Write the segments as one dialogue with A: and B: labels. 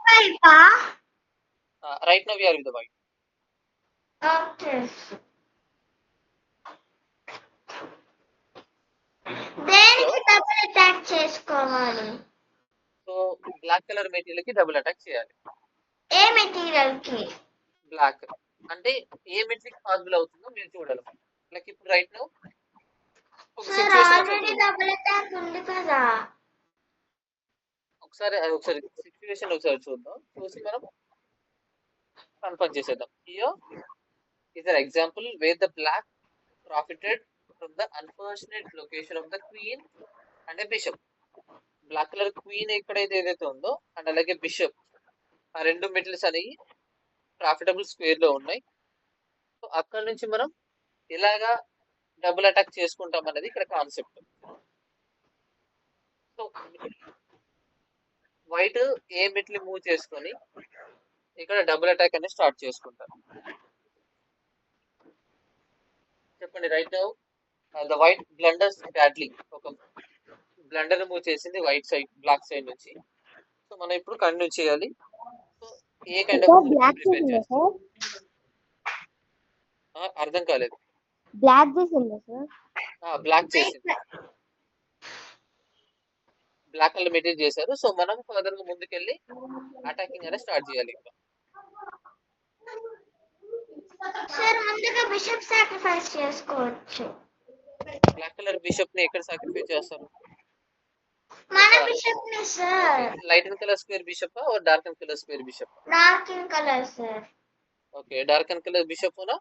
A: వైపా?
B: Right now we are with the white.
A: Okay. దేనికి double attack చేసుకోవాలి?
B: So black colour material కి double attack చేయాలి.
A: ఏ material కి?
B: Black అంటే ఏ మెటీరియల్ పాసిబుల్ అవుతుందో మీరు చూడాలి. లైక్ ఇప్పుడు రైట్ నౌ ఒక
A: sir
B: situation
A: already double attack ఉంది కదా.
B: ఒకసారి సిచ్యువేషన్ ఒకసారి చూద్దాం. చూసి మనం కన్ఫర్మ్ చేసేద్దాం. Here is an example where the black profited from the unfortunate location of the queen and a bishop. Black colour queen ఎక్కడైతే ఏదైతే ఉందో అండ్ అలాగే బిషప్ ఆ రెండు మెటల్స్ అనేవి ప్రాఫిటబుల్ స్క్వేర్ లో ఉన్నాయి. సో అక్కడ నుంచి మనం ఎలాగా డబుల్ అటాక్ చేసుకుంటాం అనేది ఇక్కడ concept. So white a metal move చేసుకొని ఇక్కడ డబుల్ అటాక్ అనేది స్టార్ట్ చేసుకుంటారు. చెప్పండి. Right now the white blunders badly. ఒక బ్లండర్ మూవ్ చేసింది వైట్ సైడ్ బ్లాక్ సైడ్ నుంచి. సో మనం ఇప్పుడు కంటిన్యూ చేయాలి. So a kind of
C: black
B: prepare
C: చేసిందా
B: చేస్తాం?
C: సార్?
B: అర్థం కాలేదు.
C: బ్లాక్ చేసిందా సార్?
B: బ్లాక్ చేసింది. బ్లాక్ కలర్ మెటీరియల్ చేశారు. సో మనం ఫర్దర్ గా ముందుకెళ్ళి అటాకింగ్ అనేది స్టార్ట్ చేయాలి. ఇంకా
A: సార్ ముందుగా బిషప్ సాక్రిఫైస్ చేసుకోవచ్చు.
B: బ్లాక్ కలర్ బిషప్ ని ఎక్కడ సాక్రిఫైస్ చేస్తారు?
A: మన బిషప్ ని sir.
B: Light and colour square bishop और dark and colour square bishop?
A: Dark in colour sir.
B: Okay, dark and colour bishop ना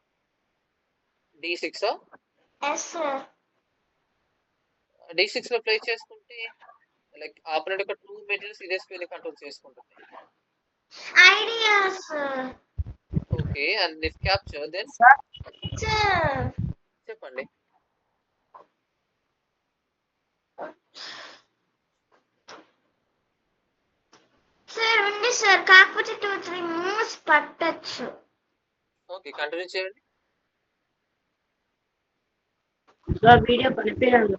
B: d6
A: ఎస్ సార్.
B: d6 లో place చేసుకుంటే లైక్ ఆపోనెంట్ యొక్క టూ మెటీరియల్స్ ఇదే square ని control చేసుకుంటుంది.
A: Idea sir.
B: Okay, and if capture then
A: sir
B: చెప్పండి.
A: Sir ఉంది sir, కాకపోతే 2-3 మూవ్స్ పట్టొచ్చు.
B: ఓకే, కంటిన్యూ చేయండి.
C: సార్ వీడియో కనిపించలేదు.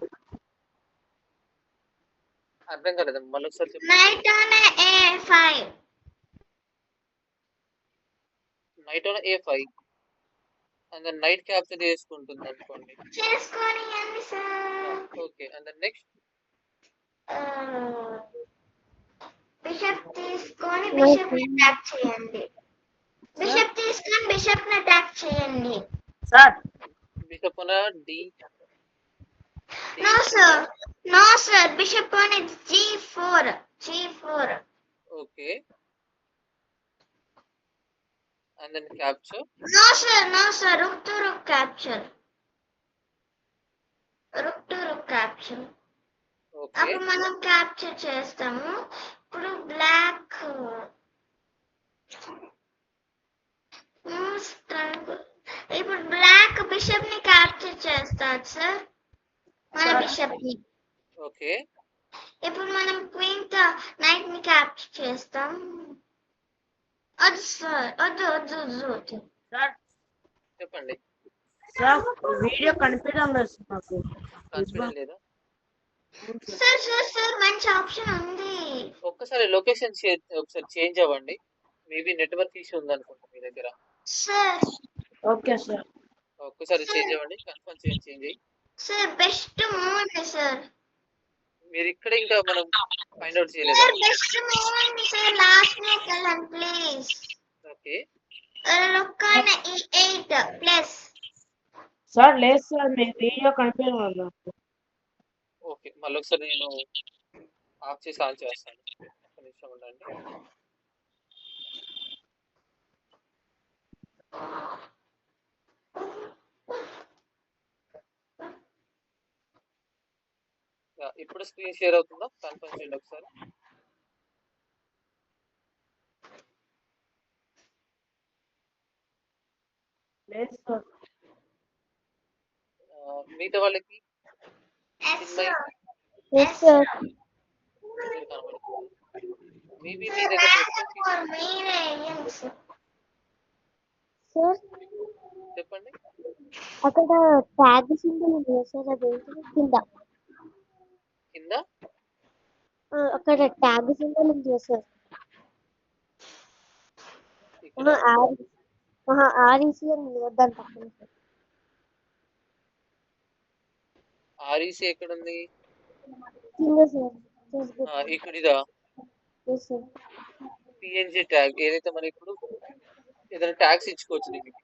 B: అర్థం కాలేదు, మళ్ళీ ఒకసారి చెప్పండి.
A: Knight on a5.
B: Knight on a5 and then knight capture చేసుకుంటుంది అనుకోండి.
A: చేసుకోనియండి sir.
B: Okay, and then next
A: bishop తీసుకొని బిషప్ ని అటాక్ చేయండి. బిషప్ తీసుకొని బిషప్ ని అటాక్ చేయండి.
C: Sir
B: bishop on d.
A: No sir, no sir, bishop on g4. g4.
B: Okay, and then capture.
A: No sir, no sir, rook to rook capture. Rook to rook capture.
B: Okay.
A: అప్పుడు మనం capture చేస్తాము. ఇప్పుడు black ఇప్పుడు black bishop ని capture చేస్తాడు sir, మన bishop ని.
B: Okay,
A: ఇప్పుడు మనం క్వీన్ తో నైట్ ని క్యాప్చర్ చేస్తాం. వద్దు సార్, వద్దు వద్దు వద్దు.
C: సార్
B: చెప్పండి.
C: సార్ వీడియో కనిపించడం లేదు నాకు.
B: కనిపించడం లేదా?
A: సార్ సార్ సార్ మంచి ఆప్షన్ ఉంది.
B: ఒక్కసారి లొకేషన్ ఒకసారి చేంజ్ అవ్వండి. మేబీ నెట్వర్క్ ఇష్యూ ఉంది అనుకుంటా మీ దగ్గర.
A: Sir
C: okay sir.
B: ఒక్కసారి చేంజ్ అవ్వండి, కన్ఫర్మ్ చేంజ్ అయ్యి.
A: Sir best move sir.
B: మీరు ఇక్కడ ఇంకా మనం ఫైండ్ అవుట్ చేయలేదు.
A: Sir best move sir, last move వెళ్ళండి please.
B: Okay,
A: rook on e8 plus.
C: Sir లేదు సార్, మీ వీడియో కనిపించడం లేదు.
B: ఓకే, మళ్ళీ ఒకసారి నేను ఆఫ్ చేసి ఆన్ చేస్తాను. ఒక నిమిషం ఉండండి. ఇప్పుడు స్క్రీన్ షేర్ అవుతుందా? కన్ఫర్మ్ చేయండి ఒకసారి.
C: లేదు సార్.
B: మిగతా వాళ్ళకి మేబీ మీ దగ్గర చెప్పండి.
D: అక్కడ ట్యాగ్ సింబల్ ఉంది సార్, అది కింద
B: కింద
D: అక్కడ ట్యాగ్ సింబల్ ఉంది సార్.
B: ఇక్కడ
D: ఆర్ఈసీ అని దాని పక్కన సార్.
B: ఆర్ఈసి ఎక్కడ ఉంది?
D: కింద సార్
B: ఇక్కడ ఇదా
D: ఎస్ సార్.
B: పిఎన్జి ట్యాగ్ ఏదైతే మనం ఇప్పుడు ఏదైనా ట్యాగ్స్ ఇచ్చుకోవచ్చు దీనికి,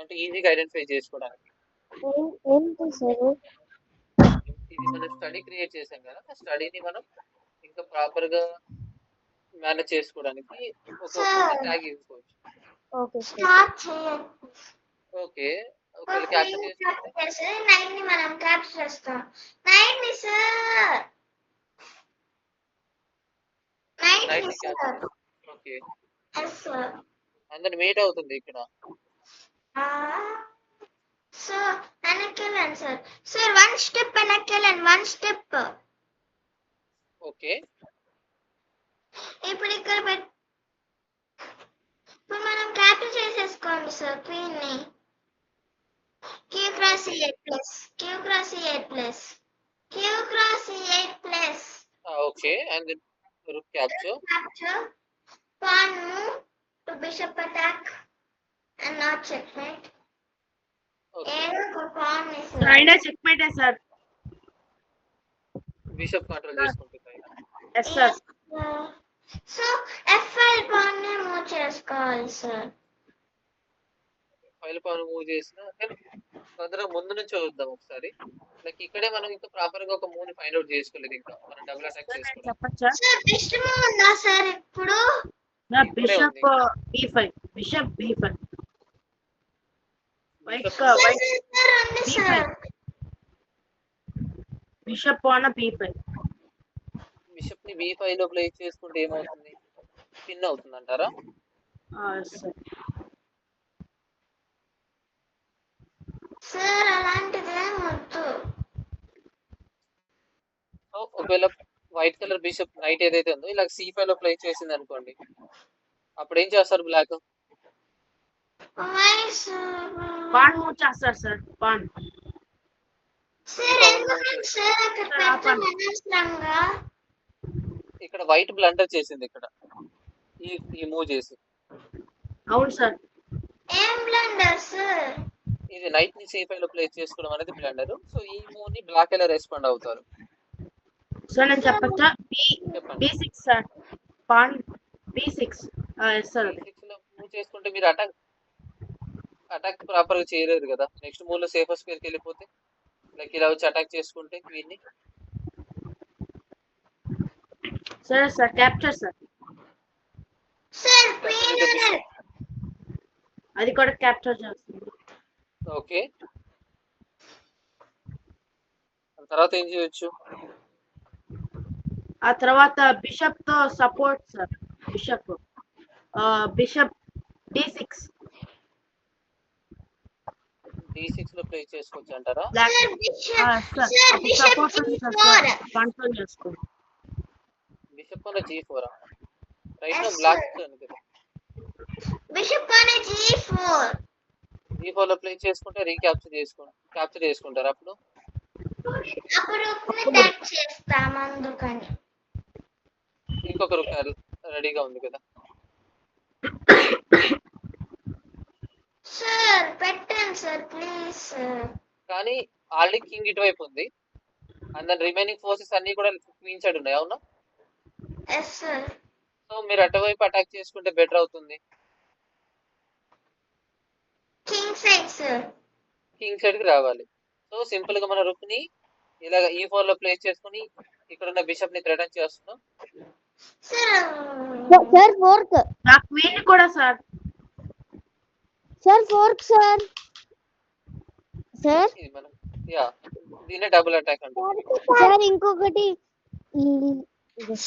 B: అంటే ఈజీగా ఐడెంటిఫై చేసుకోవడానికి.
D: ఏంటి సార్?
B: ఇది మనం స్టడీ క్రియేట్ చేసాం కదా, ఆ స్టడీని మనం ఇంకా ప్రాపర్ గా మేనేజ్ చేసుకోవడానికి ఒక ట్యాగ్ ఇచ్చుకోవచ్చు.
D: Okay sir.
A: స్టార్ట్ చేయండి.
B: ఓకే, ఒకవేళ క్యాప్చర్ చేసుకుంటే
A: నైట్ ని మనం క్యాప్చర్ చేస్తాం. నైట్ ని సార్, నైట్
B: నైట్
A: ని
B: ని capture
A: sir.
B: Okay,
A: yes sir.
B: అందరు మీట్ అవుతుంది ఇక్కడ.
A: సో వెనక్కి వెళ్ళండి సార్. సార్ 1 స్టెప్ వెనక్కి వెళ్ళండి, 1 స్టెప్.
B: ఓకే,
A: ఇప్పుడు ఇక్కడ ఇప్పుడు మనం క్యాప్చర్ చేసేసుకోండి సార్ క్వీన్ ని. Q cross E8 plus, Q cross E8 plus, Q cross E8 plus.
B: Okay, and rook capture.
A: Capture, pawn move to bishop attack and not checkmate.
B: Okay,
A: ఏదో pawn is
C: అయినా checkmate sir.
B: Bishop control చేసుకుంటే పైన.
C: Yes sir.
A: So F5 pawn ని move చేసుకోవాలి sir.
B: File పైన move చేసిన అందులో ముందు నుంచి చూద్దాం ఒకసారి. లైక్ ఇక్కడే మనం ఇంకా ప్రాపర్ గా ఒక మూవ్ ని ఫైండ్ అవుట్ చేసుకోలేదు, ఇంకా మనం డబుల్ అటాక్ చేసుకోవాలి.
C: చెప్పచ్చా?
A: సార్ బెస్ట్ మూవ్ ఉందా సార్ ఇప్పుడు?
C: Bishop B5, bishop B5. White
A: sir
C: white
A: ఉంది sir.
C: Bishop on B5.
B: Bishop ని B5 లో ప్లేస్ చేసుకుంటే ఏమవుతుంది? పిన్ అవుతుంది అంటారా?
C: సార్.
A: సార్ అలాంటిదేం వద్దు.
B: సో ఒకవేళ వైట్ కలర్ బిషప్ నైట్ ఏదైతే ఉందో ఇలా C5 లో ప్లేస్ చేసింది అనుకోండి, అప్పుడు ఏం చేస్తారు black?
A: Why sir?
C: Pawn move చేస్తారు సార్. పాన్
A: సార్ ఎందుకు సార్ అక్కడ పెట్టడం అనవసరంగా?
B: ఇక్కడ వైట్ బ్లండర్ చేసింది ఇక్కడ ఈ మూవ్ చేసి.
C: అవును సార్.
A: ఏం బ్లండర్ సార్?
B: ఇది నైట్ ని C5 లో ప్లేస్ చేసుకోవడం అనేది బ్లండర్. సో ఈ మూవ్ ని బ్లాక్ ఎలా రెస్పాండ్ అవుతారు?
C: సార్ నేను చెప్పచ్చా?
B: చెప్పండి.
C: B6 sir. Pan B6. Yes sir.
B: B6 లో మూవ్ చేసుకుంటే మీరు అటాక్ ప్రాపర్ గా చేయలేరు కదా. నెక్స్ట్ మూవ్ లో సేఫర్ స్క్వేర్ కి వెళ్ళిపోతే లైక్ ఇలా వచ్చి అటాక్ చేసుకుంటే క్వీన్ ని.
C: Sir sir capture sir.
A: Sir queen
C: అది కూడా క్యాప్చర్ చేస్తుంది.
B: ఓకే, తర్వాత ఏం చేయొచ్చు?
C: ఆ తర్వాత బిషప్ తో support sir. Bishop D6.
B: D6 లో ప్లే చేసుకోవచ్చు అంటారా?
A: Sir bishop
C: support
A: G4.
C: Control చేసుకోండి.
B: బిషప్ అన్న G4 రైట్ నో బ్లాక్ కదా.
A: బిషప్ అనే G4.
B: G4 లో ప్లే చేసుకుంటే క్యాప్చర్ చేసుకుంటారు. అప్పుడు
A: అటాక్ చేస్తాం అందుకని.
B: ఇంకొకరు రెడీగా ఉంది కదా.
A: సార్ పెట్టండి సార్ ప్లీజ్ సార్.
B: కానీ ఆల్రెడీ కింగ్ ఇటువైపు ఉంది అండ్ దెన్ రిమైనింగ్ ఫోర్సెస్ అన్ని కూడా క్వీన్ సైడ్ ఉన్నాయి. అవునా?
A: Yes sir.
B: సో మీరు అటువైపు అటాక్ చేసుకుంటే బెటర్ అవుతుంది.
A: King side sir.
B: King side కి రావాలి. సో సింపుల్ గా మన రుక్ ని ఇలాగ E4 లో ప్లేస్ చేసుకుని ఇక్కడ ఉన్న బిషప్ ని థ్రెటన్ చేస్తున్నాం.
D: Sir fork.
C: నా క్వీన్ కూడా sir.
D: Sir fork sir. Sir
B: ఇది మనం దీనే డబుల్ అటాక్ అంటాం.
D: సార్ ఇంకొకటి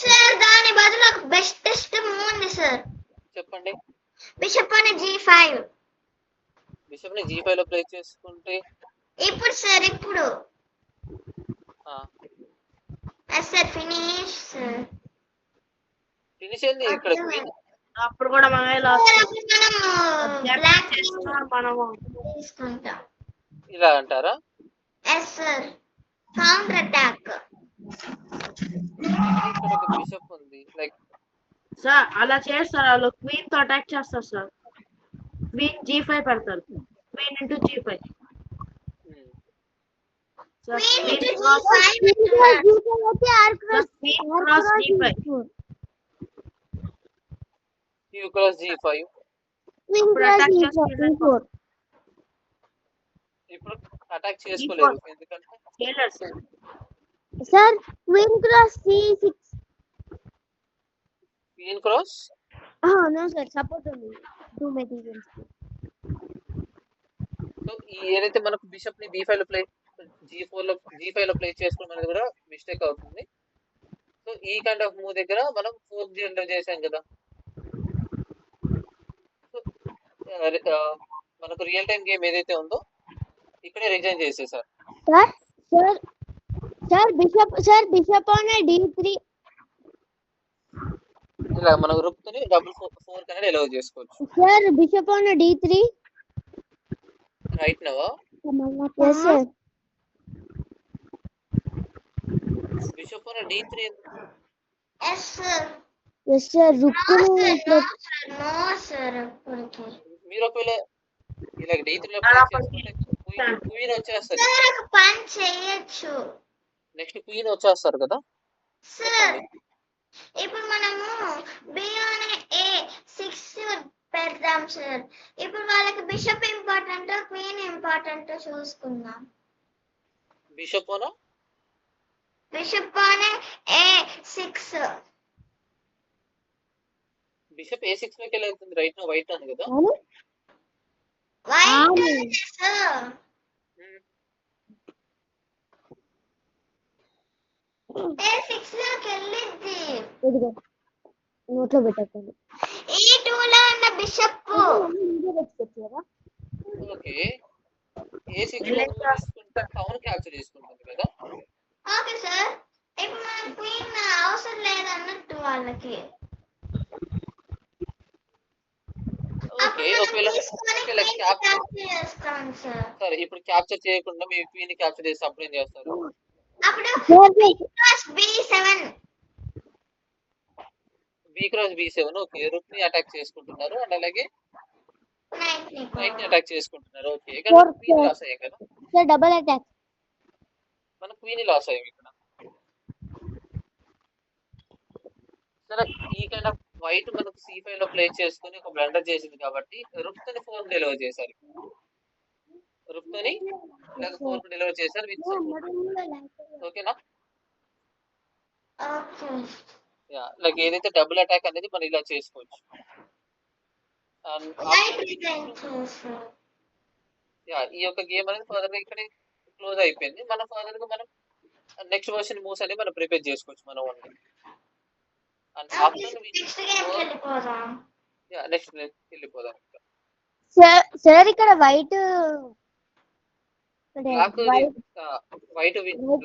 A: సార్ దాని బదులు బెస్ట్ మూవ్ ఉంది సార్.
B: చెప్పండి.
A: బిషప్ అనే G5.
B: బిషప్ ని G5 లో ప్లేస్ చేసుకుంటే
A: ఇప్పుడు సార్ ఇప్పుడు సార్ ఫినిష్ సార్.
B: ఫినిష్ అయింది ఇక్కడ క్వీన్.
C: అప్పుడు కూడా మనమే లాస్ట్
A: బ్లాక్
C: మనము
A: తీసుకుంటాం.
B: ఇలా అంటారా?
A: Yes sir. Counter attack.
B: ఇక్కడ ఒక బిషప్ ఉంది. లైక్
C: సార్ అలా చేస్తారు, వాళ్ళు క్వీన్ తో అటాక్ చేస్తారు సార్. క్వీన్ G5 పెడతారు, queen into G5. Sir
A: Queen
C: queen
A: into
C: cross
A: G5
D: Queen cross G5 అయితే R
C: sir
D: cross
C: queen
D: R
C: cross
D: cross
C: G5.
D: E4.
B: Q cross G5.
D: Queen
C: ఇప్పుడు
D: cross
C: attack
D: E4.
C: చేసుకునే
D: E4.
B: ఇప్పుడు attack చేసుకోలేరు ఎందుకంటే
C: చేయలేరు sir.
D: Sir, Queen cross C6.
B: Queen cross
D: No sir, support only. Two materials.
B: So ఏదైతే మనకు bishop ని B5 లో ప్లే G5 లో ప్లే చేసుకోవడం అనేది కూడా మిస్టేక్ అవుతుంది. సో ఈ కైండ్ ఆఫ్ మూవ్ దగ్గర మనం 4th జనరల్ చేసాం కదా. సో మనకు రియల్ టైం గేమ్ ఏదైతే ఉందో ఇక్కడే రిజైన్ చేసేసారు.
D: Bishop on a D3.
B: ఇలా మనం రుక్ని డబుల్ 4 కన్నా ఎలవ్ చేసుకోవచ్చు.
D: Sir, bishop on a D3.
B: Right now
D: Yes sir.
B: Bishop on D3
A: Yes sir.
D: Yes sir.
A: No sir. No sir. Okay.
B: మీరు ఒకవేళ ఇలా D3 లో
C: అలా
B: ప్లే చేసుకుంటే క్వీన్ వచ్చేస్తారు.
A: Sir ఒక పని చేయొచ్చు.
B: నెక్స్ట్ క్వీన్ వచ్చేస్తారు కదా.
A: Sir ఇప్పుడు మనము B on A6 పెడదాం సార్. ఇప్పుడు వాళ్ళకి బిషప్ ఇంపార్టెంట్ క్వీన్ ఇంపార్టెంట్ చూసుకుందాం.
B: Bishop on
A: A6.
B: Bishop A6 లోకి ఎలా వెళ్తుంది? రైట్ నో వైట్ అని కదా.
A: వైట్ సార్ A6 లోకి వెళ్ళింది.
D: నోట్లో పెట్టకండి.
A: E2 లో ఉన్న బిషప్.
B: ఓకే A6 లో తీసుకుంటే పవన్ క్యాప్చర్ చేసుకుంటుంది కదా.
A: Okay sir. ఇప్పుడు మన క్వీన్ అవసరం లేదన్నట్టు వాళ్ళకి.
B: ఓకే ఒకవేళ క్యాప్చర్
A: చేస్తాం సార్.
B: సరే ఇప్పుడు క్యాప్చర్ చేయకుండా మీ క్వీన్ క్యాప్చర్ చేసి అప్పుడు ఏం చేస్తారు?
A: అప్పుడు B7.
B: B cross B7. Okay రుక్ ని అటాక్ చేసుకుంటున్నారు అండ్ అలాగే నైట్ ని అటాక్ చేసుకుంటున్నారు. ఓకే ఇక్కడ క్వీన్ లాస్ అయ్యాం కదా.
D: Sir double attack.
B: మనం క్వీన్ లాస్ అయ్యాం ఇక్కడ. సరే ఈ కైండ్ ఆఫ్ వైట్ మనకు C5 లో ప్లే చేసుకుని ఒక బ్లండర్ చేసింది కాబట్టి రుక్ ని 4 డెలివర్ చేశారు. రుక్ ని 4 డెలివర్ చేశారు విత్ సపోర్ట్. ఓకేనా?
A: ఓకే.
B: యా లైక్ ఏదైతే డబుల్ అటాక్ అనేది మనం ఇలా చేసుకోవచ్చు. యా ఈ యొక్క గేమ్ అనేది ఫర్దర్ గా ఇక్కడ క్లోజ్ అయిపోయింది. మనం ఫర్దర్ గా మనం నెక్స్ట్ వర్షన్ మూవ్స్ అనేది మనం ప్రిపేర్ చేసుకోవచ్చు మనం ఓన్లీ. అండ్ ఆఫ్టర్ నెక్స్ట్ వెళ్ళిపోదాం.
D: సార్ ఇక్కడ వైట్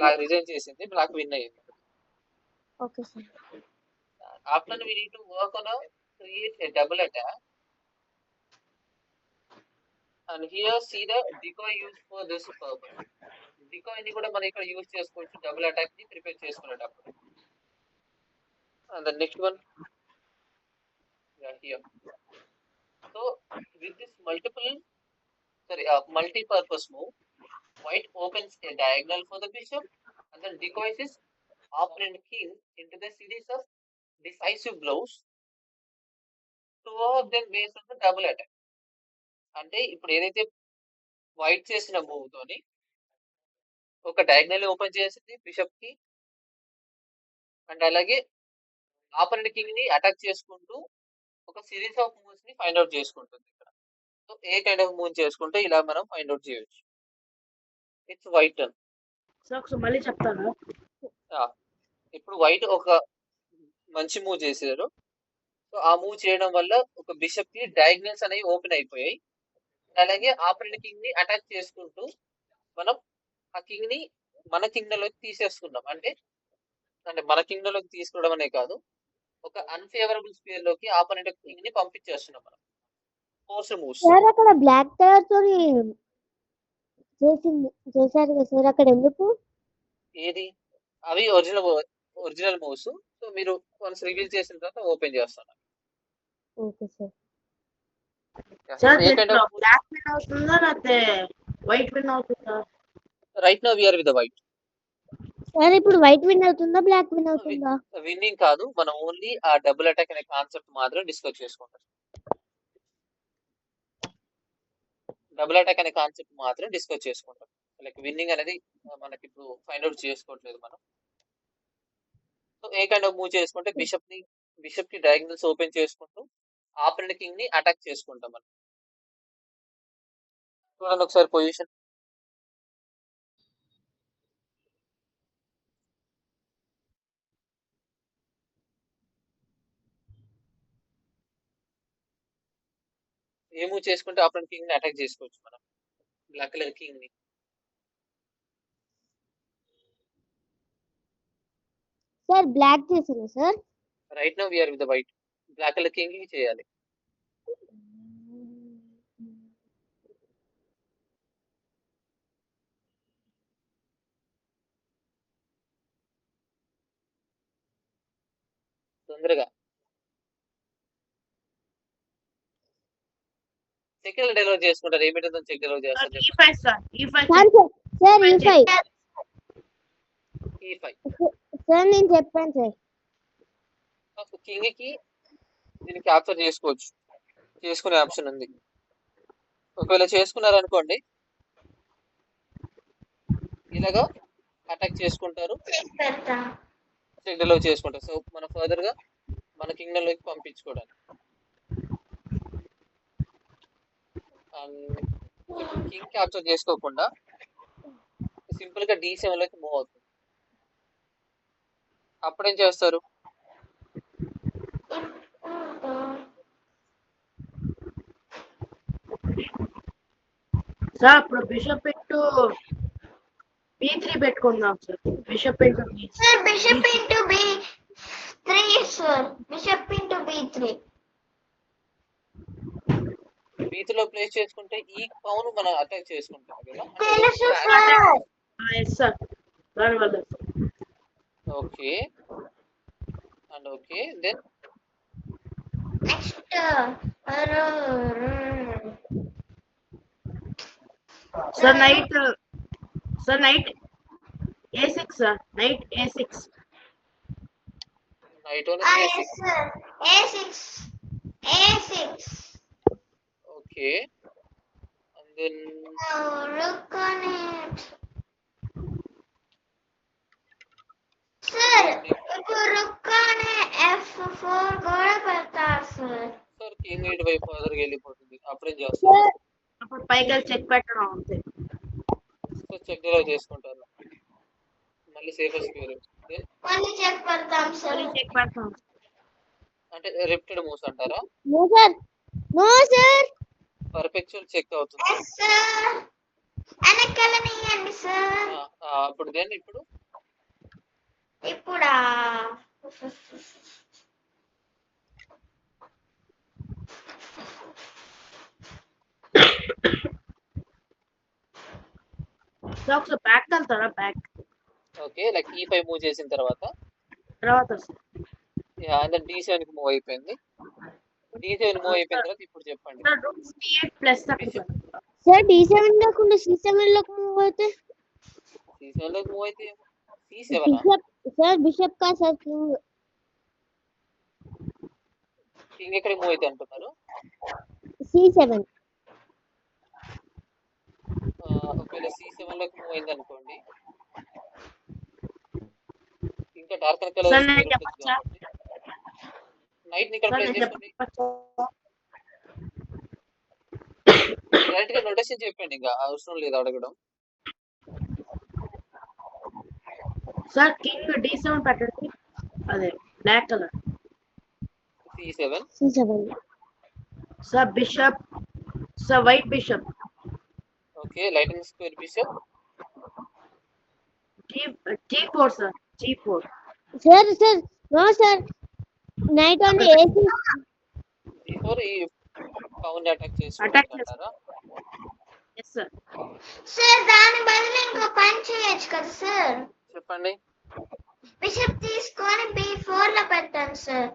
B: బ్లాక్ రిజైన్ చేసింది, బ్లాక్ విన్ అయ్యింది.
D: Okay sir.
B: After we need to work on create a double attack, and here see the decoy used for this purpose. Decoy ni kuda మనం ఇక్కడ use చేసుకోవచ్చు double attack ని prepare చేసుకునేటప్పుడు. And the next one here. So with this multi-purpose move, white opens a diagonal for the bishop and then decoys his opponent king into the series of decisive blows, two of them based on the double attack. అంటే ఇప్పుడు ఏదైతే white చేసిన move తోని ఒక diagonal open చేసింది bishop కి and అలాగే operant king ని అటాక్ చేసుకుంటూ ఒక సిరీస్ ఆఫ్ మూవ్స్ ని ఫైండ్ అవుట్ చేసుకుంటుంది ఇక్కడ. So a kind of move చేసుకుంటే ఇలా మనం ఫైండ్ అవుట్ చేయొచ్చు. It's white turn.
C: సో మళ్ళీ చెప్తాను.
B: ఇప్పుడు వైట్ ఒక మంచి మూవ్ చేశారు. సో ఆ మూవ్ చేయడం వల్ల ఒక బిషప్ కి డయాగ్నల్స్ అనేవి ఓపెన్ అయిపోయాయి. అలాగే ఆపరెంట్ కింగ్ ని అటాక్ చేసుకుంటూ మనం ఆ కింగ్ ని మన కింగ్డమ్ లోకి తీసేసుకున్నాం. అంటే మన కింగ్డమ్ లోకి తీసుకోవడం అనే కాదు, ఒక అన్ఫేవరబుల్ స్పియర్ లోకి ఆపరెంట్ కింగ్ ని పంపించేస్తున్నాం మనం. Force moves.
D: సార్ అక్కడ బ్లాక్ కలర్ తో చేశారు కదా సార్, అక్కడ ఎందుకు?
B: ఏది? అవి ఒరిజినల్ మూవ్స్. సో సో మీరు వన్స్ రివీల్ చేసిన తర్వాత ఓపెన్ చేస్తాను.
D: Okay sir.
C: Sir
B: a kind
C: దీంట్లో
B: ఆఫ్
C: బ్లాక్ విన్ అవుతుందా లేకపోతే వైట్ విన్ అవుతుందా?
B: Right now we're with the white.
D: Sir ఇప్పుడు వైట్ విన్ అవుతుందా బ్లాక్ విన్ అవుతుందా?
B: విన్నింగ్ కాదు, మనం ఓన్లీ ఆ డబుల్ అటాక్ అనే కాన్సెప్ట్ మాత్రం డిస్కస్ చేసుకుంటాం. డబుల్ అటాక్ అనే కాన్సెప్ట్ మాత్రం డిస్కస్ చేసుకుంటాం. లైక్ విన్నింగ్ అనేది మనకి ఇప్పుడు ఫైండ్ అవుట్ చేసుకోవట్లేదు మనం. So a kind of move చేసుకుంటే బిషప్ కి డయాగ్నల్స్ ఓపెన్ చేసుకుంటూ ఆపరెంట్ కింగ్ ని అటాక్ చేసుకుంటాం మనం. చూడండి ఒకసారి పొజిషన్. ఏ మూవ్ చేసుకుంటే ఆపరెంట్ కింగ్ ని అటాక్ చేసుకోవచ్చు మనం, బ్లాక్ కలర్ కింగ్ ని.
D: సార్ బ్లాక్ చేసాను sir.
B: Right now we're with the white. Black colour king కి చేయాలి. తొందరగా చెక్ డెలివర్ చేసుకుంటారు. ఏమిటో చెక్ డెలివర్ చేస్తారు చెప్పండి.
C: E5 sir, E5
D: sir sir E5
B: E5
D: sir నేను చెప్పాను సార్.
B: కింగ్ కి దీన్ని క్యాప్చర్ చేసుకోవచ్చు, చేసుకునే ఆప్షన్ ఉంది. ఒకవేళ చేసుకున్నారనుకోండి ఇలాగా అటాక్ చేసుకుంటారు,
A: పెడతా.
B: చెక్ డెలివర్ చేసుకుంటారు. సో మనం ఫర్దర్ గా మన కింగ్డమ్ లోకి పంపించుకోవడానికి. అండ్ ఇప్పుడు కింగ్ క్యాప్చర్ చేసుకోకుండా సింపుల్ గా D7 లోకి మూవ్ అవుతుంది. అప్పుడేం చేస్తారు?
C: సార్ ఇప్పుడు బిషప్ ఇంటూ B3 పెట్టుకుందాం sir. Bishop into
A: sir bishop into B3 sir. Bishop into B3.
B: B3 లో ప్లేస్ చేసుకుంటే ఈ పౌన్ మనం అటాక్ చేసుకుంటాం కదా.
A: తెలుసు సార్.
C: ఎస్ సార్, దానివల్ల
B: okay and okay then
A: next
C: sir knight A6 sir, knight A6.
B: Knight on
A: yes sir. A6.
B: Okay and then
A: Look on it. Sir ఇప్పుడు rook అనే F4 కూడా పెడతారు సార్.
B: సార్ కింగ్ ఇటు వైపు ఫర్దర్గా వెళ్ళిపోతుంది. అప్పుడేం చేస్తారు?
C: అప్పుడు పైకి వెళ్ళి చెక్ పెట్టడం అంతే.
B: సో చెక్ డెలివర్ చేసుకుంటారు, మళ్ళీ సేఫర్ స్క్వేర్. దెన్
A: మళ్ళీ చెక్ పెడతాం సార్.
C: మళ్ళీ చెక్ పెడతాం.
B: అంటే రిప్టెడ్ మూవ్స్ అంటారా?
D: No sir, no sir.
B: Perpetual check అవుతుంది.
A: Yes sir. వెనకాలనియండి సార్.
B: అప్పుడు దెన్ ఇప్పుడు
A: ఇప్పుడా
C: సార్ ఒకసారి బ్యాక్ వెళ్తారా? Back
B: okay like E5 move చేసిన తర్వాత
C: సార్
B: దెన్ D7 కి మూవ్ అయిపోయింది. D7 మూవ్ అయిపోయిన తర్వాత ఇప్పుడు చెప్పండి.
C: Sir rook C8 plus
B: bishop
D: sir D7 కాకుండా C7 లోకి మూవ్ అయితే
B: C7 లోకి మూవ్ అయితే C7
D: బిషప్ సార్, బిషప్ కా సార్ కింగ్.
B: కింగ్ ఎక్కడ మూవ్ అయితే అంటున్నారు?
D: C7
B: ఒకవేళ C7 లోకి మూవ్ అయింది అనుకోండి, ఇంకా డార్క్ కలర్
C: సార్ నేను చెప్పచ్చా?
B: నైట్ ని ఇక్కడ
C: సార్
B: ప్లేస్
C: నేను
B: చేసుకోండి.
C: చెప్పచ్చా?
B: డైరెక్ట్ గా నోటేషన్ చెప్పండి, ఇంకా అవసరం లేదు అడగడం.
C: సార్ కింగ్ D7 పెట్టండి, అదే black colour.
B: C7
C: sir bishop, sir white bishop.
B: Okay lighting square bishop
C: G4 sir, G4.
D: Sir sir no sir, knight on A6.
B: G4 ఈ పౌన్ అటాక్
C: అటాక్
B: చేసుకుంటారా?
C: Yes sir.
A: సార్ దాని బదులు ఇంకో పని చేయొచ్చు కదా సార్.
B: చెప్పండి.
A: బిషప్ తీసుకొని B4 లో పెట్టండి సార్.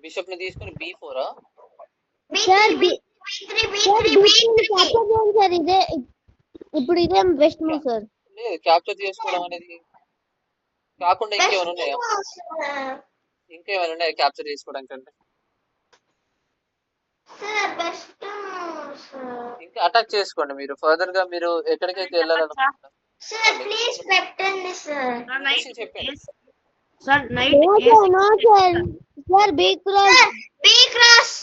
B: బిషప్ ని తీసుకుని B4
D: sir
A: B3
D: sir B3 capture చేయండి సార్. ఇదే ఇప్పుడు ఇదే బెస్ట్ మూవ్ సార్.
B: లేదు, క్యాప్చర్ చేసుకోవడం అనేది కాకుండా ఇంకేమైనా ఉన్నాయా? ఇంకేమైనా ఉన్నాయా క్యాప్చర్ చేసుకోవడానికి అంటే?
A: Sir best sir.
B: ఇంకా అటాక్ చేసుకోండి. మీరు ఫర్దర్ గా మీరు ఎక్కడికైతే వెళ్ళాలనుకుంటున్నారు
A: సార్ ప్లీజ్ పెట్టండి సార్.
B: చెప్పండి.
C: Sir knight
D: no sir no sir. Sir B cross
A: B cross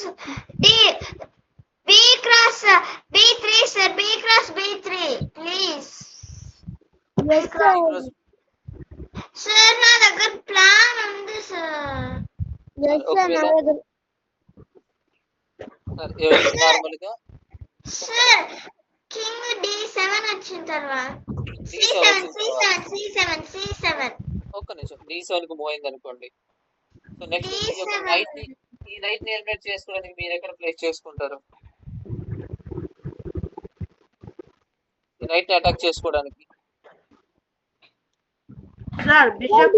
A: B3 sir. B cross B3 please.
D: Yes sir.
A: Sir నా దగ్గర ప్లాన్ ఉంది సార్.
D: ఎస్ సార్ నా దగ్గర
B: నార్మల్ గా
A: సార్ కింగ్ D7 వచ్చిన తర్వాత C7
B: ఒక్క నిమిషం D7 కు మూవ్ అయింది అనుకోండి. సో నెక్స్ట్ ఈ యొక్క
A: D7
B: నైట్ ని ఎలిమినేట్ చేసుకోవడానికి మీరు ఎక్కడ ప్లేస్ చేసుకుంటారు? ఈ నైట్ ని అటాక్ చేసుకోవడానికి
C: సార్ బిషప్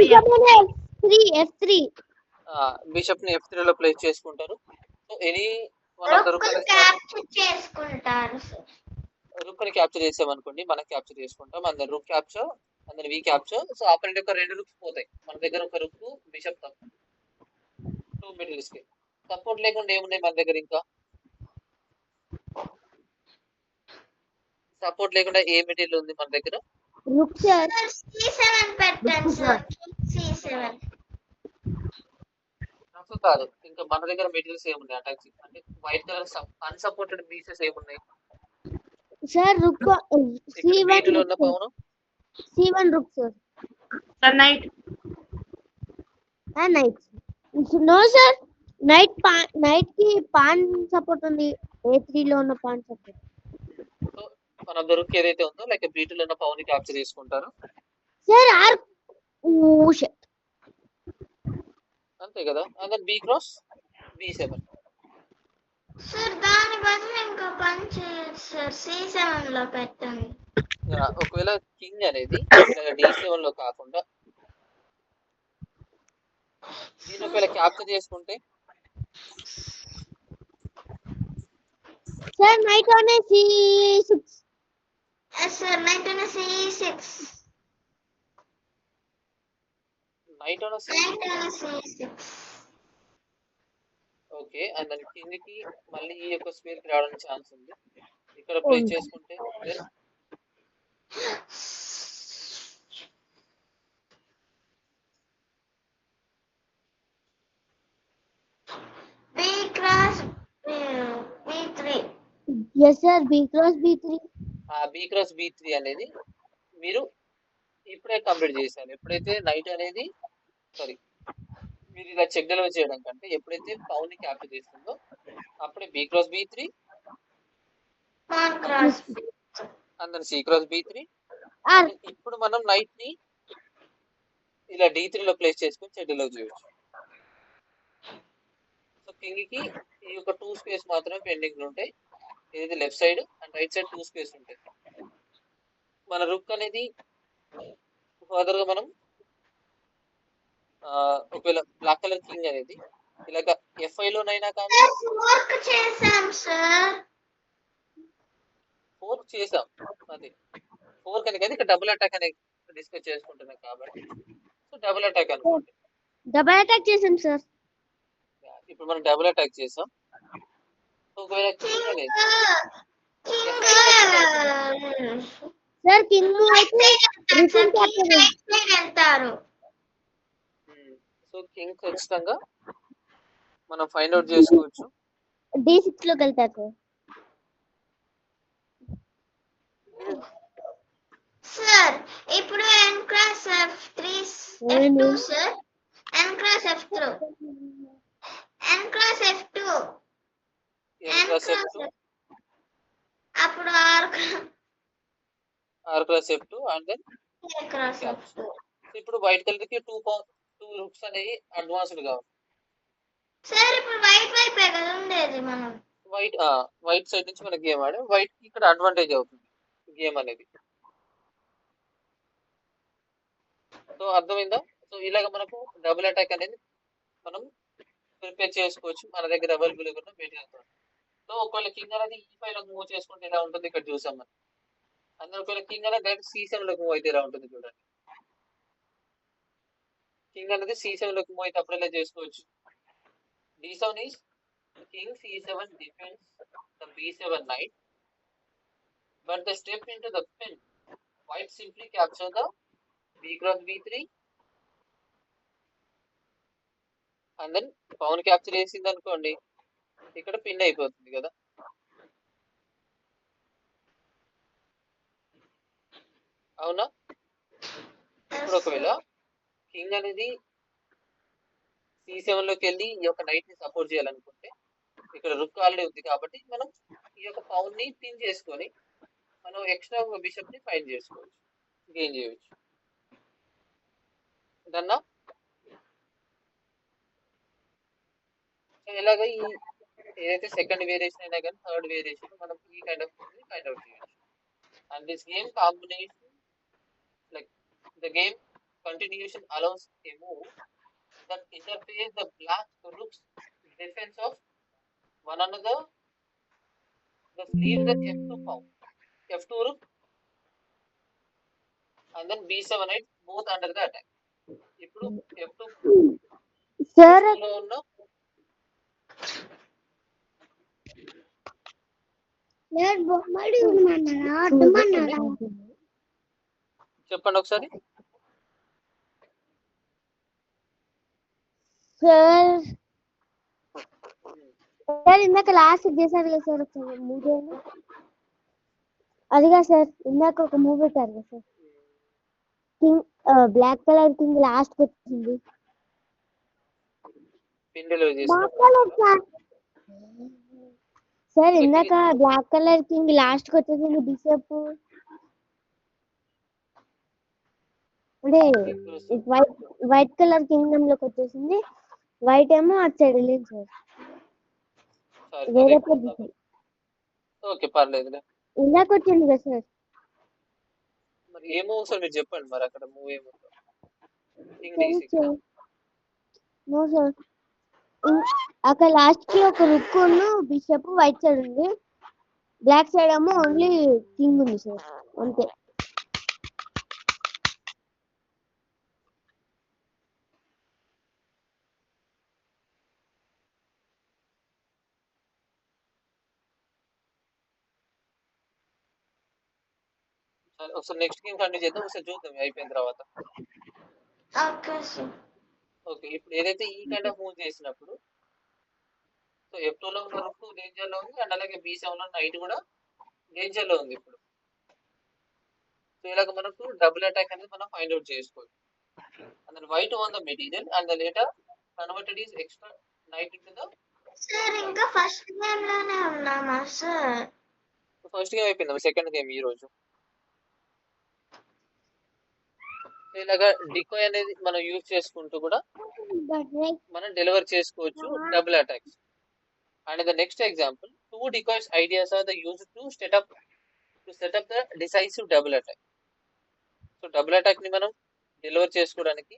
D: F3
B: బిషప్ ని F3 లో ప్లేస్ చేసుకుంటారు. So any one of the
A: capture చేసుకుంటారు సార్.
B: రుక్ ని క్యాప్చర్ చేసామనుకోండి, మనం క్యాప్చర్ చేసుకుంటాం. అందరు రుక్ క్యాప్చర్, అందరు వి క్యాప్చర్. సో ఆపరెంట్ యొక్క 2 రుక్స్ పోతాయి. మన దగ్గర ఒక రుక్ బిషప్ తప్ప 2 మిడిల్స్ కి సపోర్ట్ లేకుండా ఏమున్నాయి మన దగ్గర? ఇంకా సపోర్ట్ లేకుండా ఏ మిడిల్ ఉంది మన దగ్గర?
D: రుక్ సార్.
A: C7 పెట్టండి సార్. C7
B: కాదు, ఇంకా మన దగ్గర మిడిల్స్ ఏమున్నాయి అటాక్స్ అంటే వైట్ కలర్ అన్సపోర్టెడ్ పీసెస్ ఏమున్నాయి
D: సార్ రుక్ C1
B: లో ఉన్న pawn?
D: C1 rook sir.
C: Sir knight
D: knight no sir. Knight కి పాన్ సపోర్ట్ ఉంది. A3 లో ఉన్న పాన్ సపోర్ట్.
B: సో మన రుక్ ఏదైతే ఉందో లైక్ B2 లో ఉన్న పవన్ ని క్యాప్చర్ చేసుకుంటారు
D: సార్ ఆర్
B: అంతే కదా. And B cross B7.
A: Sir దాని బదులు ఇంకో పని చేయొచ్చు సార్. C7 లో పెట్టండి.
B: ఒకవేళ కింగ్ అనేది D7 లో కాకుండా దీని ఒకవేళ క్యాప్చర్ చేసుకుంటే
D: sir knight on C6.
A: Sir knight on C6.
B: Night on
A: C6.
B: Okay. And దాని కింగ్ కి మళ్ళీ ఈ యొక్క స్క్వేర్ కి రావడానికి ఛాన్స్ ఉంది. ఇక్కడ ప్లేస్ చేసుకుంటే
A: B cross B3.
D: Yes sir. B cross B3.
B: B cross B3 అనేది మీరు ఇప్పుడే కంప్లీట్ చేశారు. ఎప్పుడైతే నైట్ అనేది సారీ మీరు ఇలా చెక్ డెలివర్ చేయడం కంటే ఎప్పుడైతే పవన్ ని క్యాప్చర్ చేస్తుందో అప్పుడే B క్రాస్ B3 అందరు C క్రాస్ B3. ఇప్పుడు మనం నైట్ ని ఇలా D3 లో ప్లేస్ చేసుకుని చెక్ డెలివర్ చేయొచ్చు. సో కింగ్ కి ఈ యొక్క 2 స్పేస్ మాత్రమే పెండింగ్ ఉంటాయి. ఇది left side and right side 2 space ఉంటాయి. మన రుక్ అనేది ఫర్దర్ గా మనం ఒకవేళ బ్లాక్ కలర్ కింగ్ అనేది ఇలాగ F5 లోనైనా కానీ
A: వర్క్ చేసాం సార్.
B: 4 చేసాం. అది 4 కనుక ఇక్కడ డబుల్ అటాక్ అనేది డిస్కస్ చేసుకుంటున్నాం కాబట్టి సో డబుల్ అటాక్ అనుకోండి.
D: డబుల్ అటాక్ చేసాం సార్.
B: ఇప్పుడు మనం డబుల్ అటాక్ చేసాం. ఒకవేళ కింగ్ అనేది
D: సార్ కింగ్ అయితే రిటర్న్ క్యాప్చర్
A: వెళ్తారు.
B: సో కింగ్ ఖచ్చితంగా మనం ఫైండ్ అవుట్ చేసుకోవచ్చు.
D: D6 లోకి వెళ్తారు
A: సార్. ఇప్పుడు n cross F3 F2 sir. n cross F2 n cross F2 అప్పుడు
B: R cross F2 and then
A: A cross F2.
B: ఇప్పుడు వైట్ కలర్ కి 2 రుక్స్ అనేవి అడ్వాన్స్డ్ గా ఉంది.
A: సార్ ఇప్పుడు వైట్ వైపే కదా ఉండేది. మనం
B: వైట్ సైడ్ నుంచి మన గేమ్ ఆడే వైట్ కి ఇక్కడ అడ్వాంటేజ్ అవుతుంది గేమ్ అనేది. సో అర్థమైందా? సో ఇలాగ మనకు డబుల్ అటాక్ అనేది మనం ప్రిపేర్ చేసుకోవచ్చు మన దగ్గర అవైలబుల్ ఉన్న మెటీరియల్. సో ఒకవేళ కింగ్ అనేది E5 లోకి మూవ్ చేసుకుంటే ఇలా ఉంటుంది, ఇక్కడ చూసాం మనం. అందులో ఒకవేళ కింగ్ అనేది డైరెక్ట్ C7 లోకి మూవ్ అయితే ఇలా ఉంటుంది చూడండి. కింగ్ అనేది C7 లోకి మూవ్ అయితే అప్పుడు ఇలా చేసుకోవచ్చు. D7 is king C7 defends the B7 knight, but the step into the pin, white simply capture the B cross B3 and then pawn capture చేసింది అనుకోండి, ఇక్కడ పిన్ అయిపోతుంది కదా. అవునా? ఇప్పుడు ఒకవేళ కింగ్ అనేది C7 లోకి వెళ్ళి ఈ యొక్క నైట్ ని సపోర్ట్ చేయాలనుకుంటే, ఇక్కడ రుక్ ఆల్రెడీ ఉంది కాబట్టి మనం ఈ యొక్క పవన్ ని పిన్ చేసుకొని మనం ఎక్స్ట్రా ఒక బిషప్ ని ఫైండ్ చేసుకోవచ్చు, గెయిన్ చేయవచ్చు. దన్నా ఇలాగ ఈ ఏదైతే సెకండ్ వేరియేషన్ అయినా కానీ థర్డ్ వేరియేషన్ మనం ఈ కైండ్ ఆఫ్ ఫైండ్ అవుట్ చేయవచ్చు. And this game combination like the game continuation allows a move that interferes the black rook's defense of one another. The leave the F2 pawn, F2 rook, and then B7 knight both under the attack. ఇప్పుడు F2
D: sir
B: లో ఉన్న
D: బొమ్మడి ఉండమన్నారా అడ్డమన్నారా
B: చెప్పండి ఒకసారి.
D: Sir sir ఇందాక last చేశారు కదా sir ఒక movie, అదిగా సార్ ఇందాక ఒక మూవీ పెట్టారు కదా sir, king black colour king last వచ్చింది.
B: పిండిలో
D: బ్లాక్
B: చేసినప్పుడు
D: కలర్ సార్ ఇందాక బ్లాక్ కలర్ కింగ్ లాస్ట్ కి వచ్చేసింది బిషప్, అంటే వైట్ కలర్ కింగ్డమ్ లోకి వచ్చేసింది, వైట్ ఏమో అటు సైడ్ వెళ్ళింది సార్, వేరే పొజిషన్
B: ఓకే పర్లేదు.
D: ఇందాక వచ్చింది కదా సార్.
B: మరి ఏమో సార్ మీరు చెప్పండి, మరి అక్కడ మూవ్ ఏముందో. కింగ్ D6
D: నో సార్, అక్కడ లాస్ట్ కి ఒక రుక్ బిషప్ వైట్ సైడ్ ఉంది, బ్లాక్ సైడ్ ఏమో ఓన్లీ కింగ్ ఉంది సార్, అంతే.
B: ఒకసారి నెక్స్ట్ గేమ్ కంటిన్యూ చేద్దాం, ఒకసారి చూద్దాం అయిపోయిన తర్వాత.
A: Okay sir.
B: ఓకే ఇప్పుడు ఏదైతే ఈ కైండ్ ఆఫ్ మూవ్ చేసినప్పుడు సో F2 లో ఉన్న రుక్ డేంజర్ లో ఉంది, అండ్ అలాగే B7 లో నైట్ కూడా డేంజర్ లో ఉంది ఇప్పుడు. సో ఇలాగ మనకు డబుల్ అటాక్ అనేది మనం ఫైండ్ అవుట్ చేసుకోవచ్చు. And then white on the material and the later converted is extra knight into the.
A: Sir ఇంకా ఫస్ట్ గేమ్ లోనే ఉన్నామా సార్?
B: ఫస్ట్ గేమ్ అయిపోయింది, సెకండ్ గేమ్ ఈ రోజు. ఇలాగా డికోయ్ అనేది మనం యూజ్ చేసుకుంటూ కూడా మనం డెలివర్ చేసుకోవచ్చు double attacks. And the next example, 2 decoys ideas are the used to set up the decisive double attack. So double attack ని మనం డెలివర్ చేసుకోవడానికి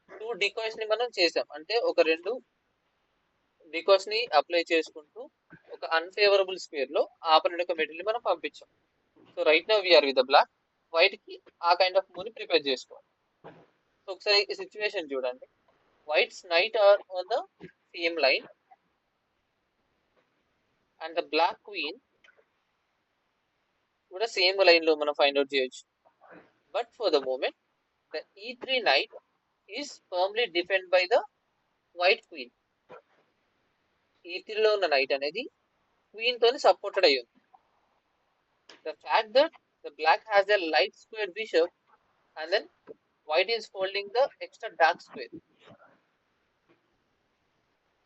B: 2 decoys ని మనం చేసాం, అంటే ఒక 2 decoys ని అప్లై చేసుకుంటూ ఒక అన్ఫేవరబుల్ స్క్వేర్ లో ఆపరేట్ యొక్క మెటీరియల్ మనం పంపించాం. So right now we're with the black, white కి ఆ కైండ్ ఆఫ్ మూవ్ ని ప్రిపేర్ చేసుకోవాలి. సో ఒకసారి ఈ సిచ్యువేషన్ చూడండి, whites knight are on the same line and the black queen కూడా సేమ్ లైన్ లో మనం ఫైండ్ అవుట్ చేయొచ్చు. But for the moment the E3 knight is firmly defend by the white queen. E3 లో ఉన్న night అనేది queen తోని supported అయ్యి ఉంది. The fact that the black has a light square bishop and then white is holding the extra dark square.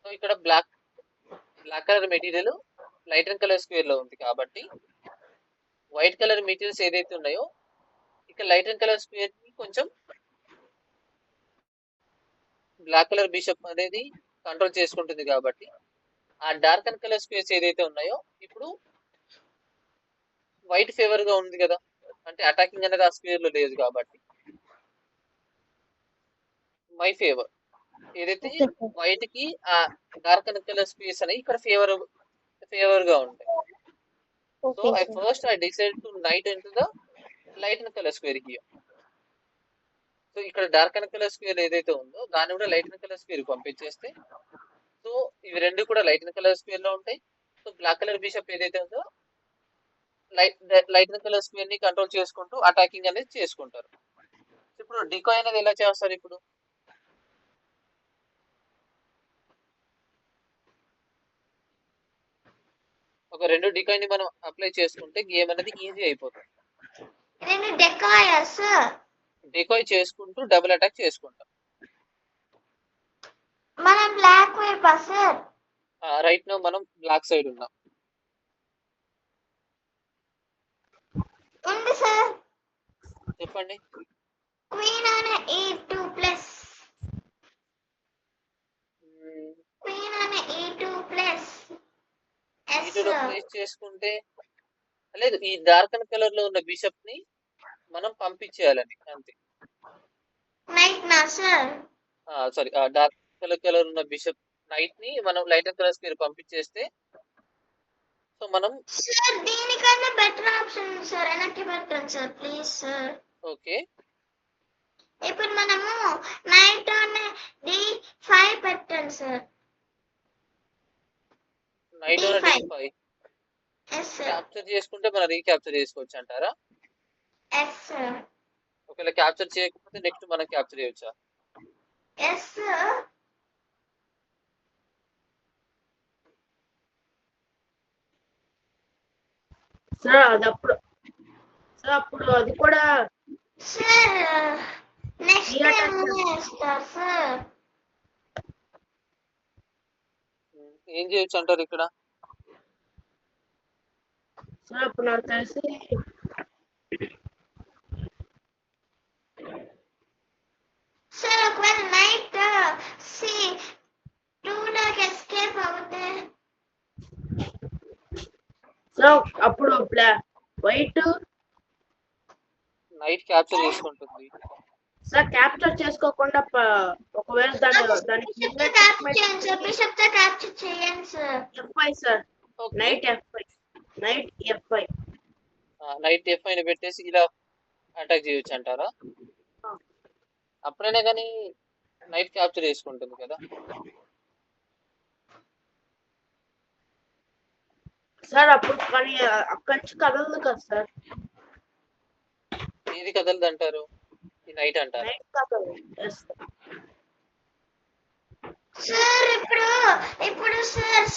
B: So ఇక్కడ black colour material lighter colour square లో ఉంది కాబట్టి వైట్ కలర్ మెటీరియల్స్ ఏదైతే ఉన్నాయో ఇక్కడ లైటర్ కలర్ స్క్వేర్ ని కొంచెం black colour bishop అనేది కంట్రోల్ చేసుకుంటుంది కాబట్టి ఆ డార్క్ అండ్ కలర్ స్క్వేర్స్ ఏదైతే ఉన్నాయో ఇప్పుడు వైట్ ఫేవర్ గా ఉంది కదా, అంటే అటాకింగ్ అనేది ఆ స్క్వేర్ లో లేదు కాబట్టి మై ఫేవర్. ఏదైతే
D: ఓకే సార్.
B: వైట్ కి ఆ డార్క్ కలర్ స్పేస్ అనేవి ఇక్కడ ఫేవర్ గా ఉంటాయి. So
D: okay
B: I
D: sir.
B: First I decide to knight into the light colour square here. So ఇక్కడ డార్క్ కలర్ స్క్వేర్ ఏదైతే ఉందో దాన్ని కూడా లైట్ కలర్ స్క్వేర్ పంపించేస్తే సో ఇవి రెండు కూడా లైట్ కలర్ స్క్వేర్ లో ఉంటాయి. సో బ్లాక్ కలర్ బిషప్ ఏదైతే ఉందో లైట్ కలర్ స్క్వేర్ ని కంట్రోల్ చేసుకుంటూ అటాకింగ్ అనేది చేసుకుంటారు. ఇప్పుడు డికాయ్ అనేది ఎలా చేస్తారు? ఇప్పుడు ఒక రెండు డికాయ్ ని మనం అప్లై చేసుకుంటే గేమ్ అనేది ఈజీ అయిపోతుంది.
A: రెండు డెకాయస్
B: డికాయ్ చేసుకుంటూ డబుల్ అటాక్ చేసుకుంటాం.
A: మనం బ్లాక్ వైపా సార్?
B: రైట్ నో మనం బ్లాక్ సైడ్ ఉన్నాం.
A: ఉంది సార్.
B: చెప్పండి.
A: క్వీన్ అనే E2 ప్లస్ క్వీన్ అనే E2 ప్లస్ ఎస్
B: వీటిలో ప్లేస్ చేసుకుంటే లేదు, ఈ డార్క్ కలర్ లో ఉన్న బిషప్ ని మనం పంపించేయాలని అంతే.
A: నైట్ నా సార్?
B: సారీ, డార్క్ కలర్ ఉన్న బిషప్ నైట్ ని మనం లైటర్ కలర్ స్క్వేర్ పంపించేస్తే సో మనం
A: సార్ దీనికన్నా బెటర్ ఆప్షన్ ఉంది సార్, వెనక్కి పెట్టండి సార్ ప్లీజ్ సార్.
B: ఓకే.
A: ఇప్పుడు మనము నైట్ అనే D5 పెట్టండి sir.
B: Knight
A: D5.
B: D5
A: yes sir.
B: Capture చేసుకుంటే మనం రీక్యాప్చర్ చేసుకోవచ్చు అంటారా?
A: Yes sir.
B: ఒకవేళ క్యాప్చర్ చేయకపోతే నెక్స్ట్ మనం క్యాప్చర్ చేయొచ్చా?
A: Yes sir.
C: సార్ అది అప్పుడు సార్ అప్పుడు అది కూడా
A: sir next
C: Yeah,
A: time
C: that's
A: వేస్తారు సార్.
B: ఏం చేయొచ్చు అంటారు ఇక్కడ?
C: సార్ అప్పుడు నాకు తెలిసి
A: సార్ ఒకవేళ నైట్ C2 లోకి ఎస్కేప్ అవుతే
C: సార్ అప్పుడు వైట్
B: నైట్ క్యాప్చర్ చేసుకుంటుంది.
C: సార్ క్యాప్చర్ చేసుకోకుండా ఒకవేళ దానికి
A: బిషప్ తో క్యాప్చర్ చేయండి సార్. బిషప్ తో క్యాప్చర్ చేయండి sir.
C: F5 sir.
B: Okay.
C: Night F5
B: night F5 ని పెట్టేసి ఇలా అటాక్ చేయొచ్చు అంటారా? అప్పుడైనా కానీ నైట్ క్యాప్చర్ చేసుకుంటుంది కదా.
C: సార్ అప్పుడు కానీ అక్కడి నుంచి కదలదు కదా సార్.
B: ఏది కదలదు అంటారు? ఈ నైట్ అంటారు.
C: నైట్ కదలదు. Yes, sir.
A: సార్ ఇప్పుడు సార్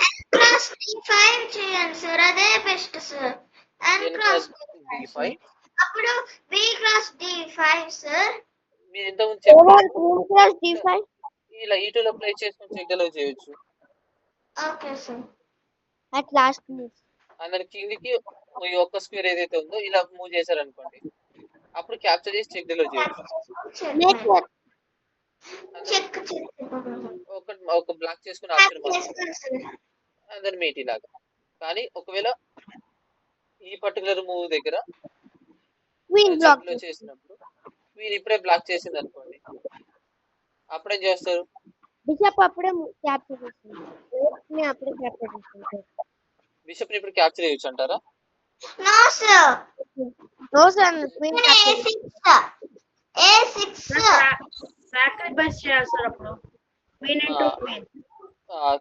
A: N క్రాస్ D5 చేయండి సార్, అదే best sir. N
B: N
A: cross
B: cross D5.
A: అప్పుడు B క్రాస్ D5 సార్.
B: మీరు ఇంతకుముందు చెప్పారు
D: Queen cross D5.
B: ఇలా E2 లో ప్లే చేసుకొని చెక్ చేయొచ్చు.
A: Okay sir.
D: At last move.
B: అందులో కిందికి ఈ ఒక్క స్క్వేర్ ఏదైతే ఉందో ఇలా మూవ్ చేశారు అనుకోండి, అప్పుడు క్యాప్చర్ చేసి చెక్ చేయొచ్చు.
D: Network.
A: చెక్
B: ఒక బ్లాక్ చేసుకుని ఆప్షన్ అందరి మీట్ ఇలాగా. కానీ ఒకవేళ ఈ పర్టికులర్ మూవ్ దగ్గర
D: Queen block.
B: లో చేసినప్పుడు మీరు ఇప్పుడే బ్లాక్ చేసింది అనుకోండి, అప్పుడేం చేస్తారు?
D: Bishop అప్పుడే క్యాప్చర్ చేస్తుంది. ని అప్పుడే క్యాప్చర్ చేస్తుంది.
B: బిషప్ ని ఇప్పుడు క్యాప్చర్ చేయొచ్చు అంటారా?
A: No sir.
D: No sir, queen capture.
A: A6 sir.
C: Sacrifice చేయాలి సార్ అప్పుడు queen into queen.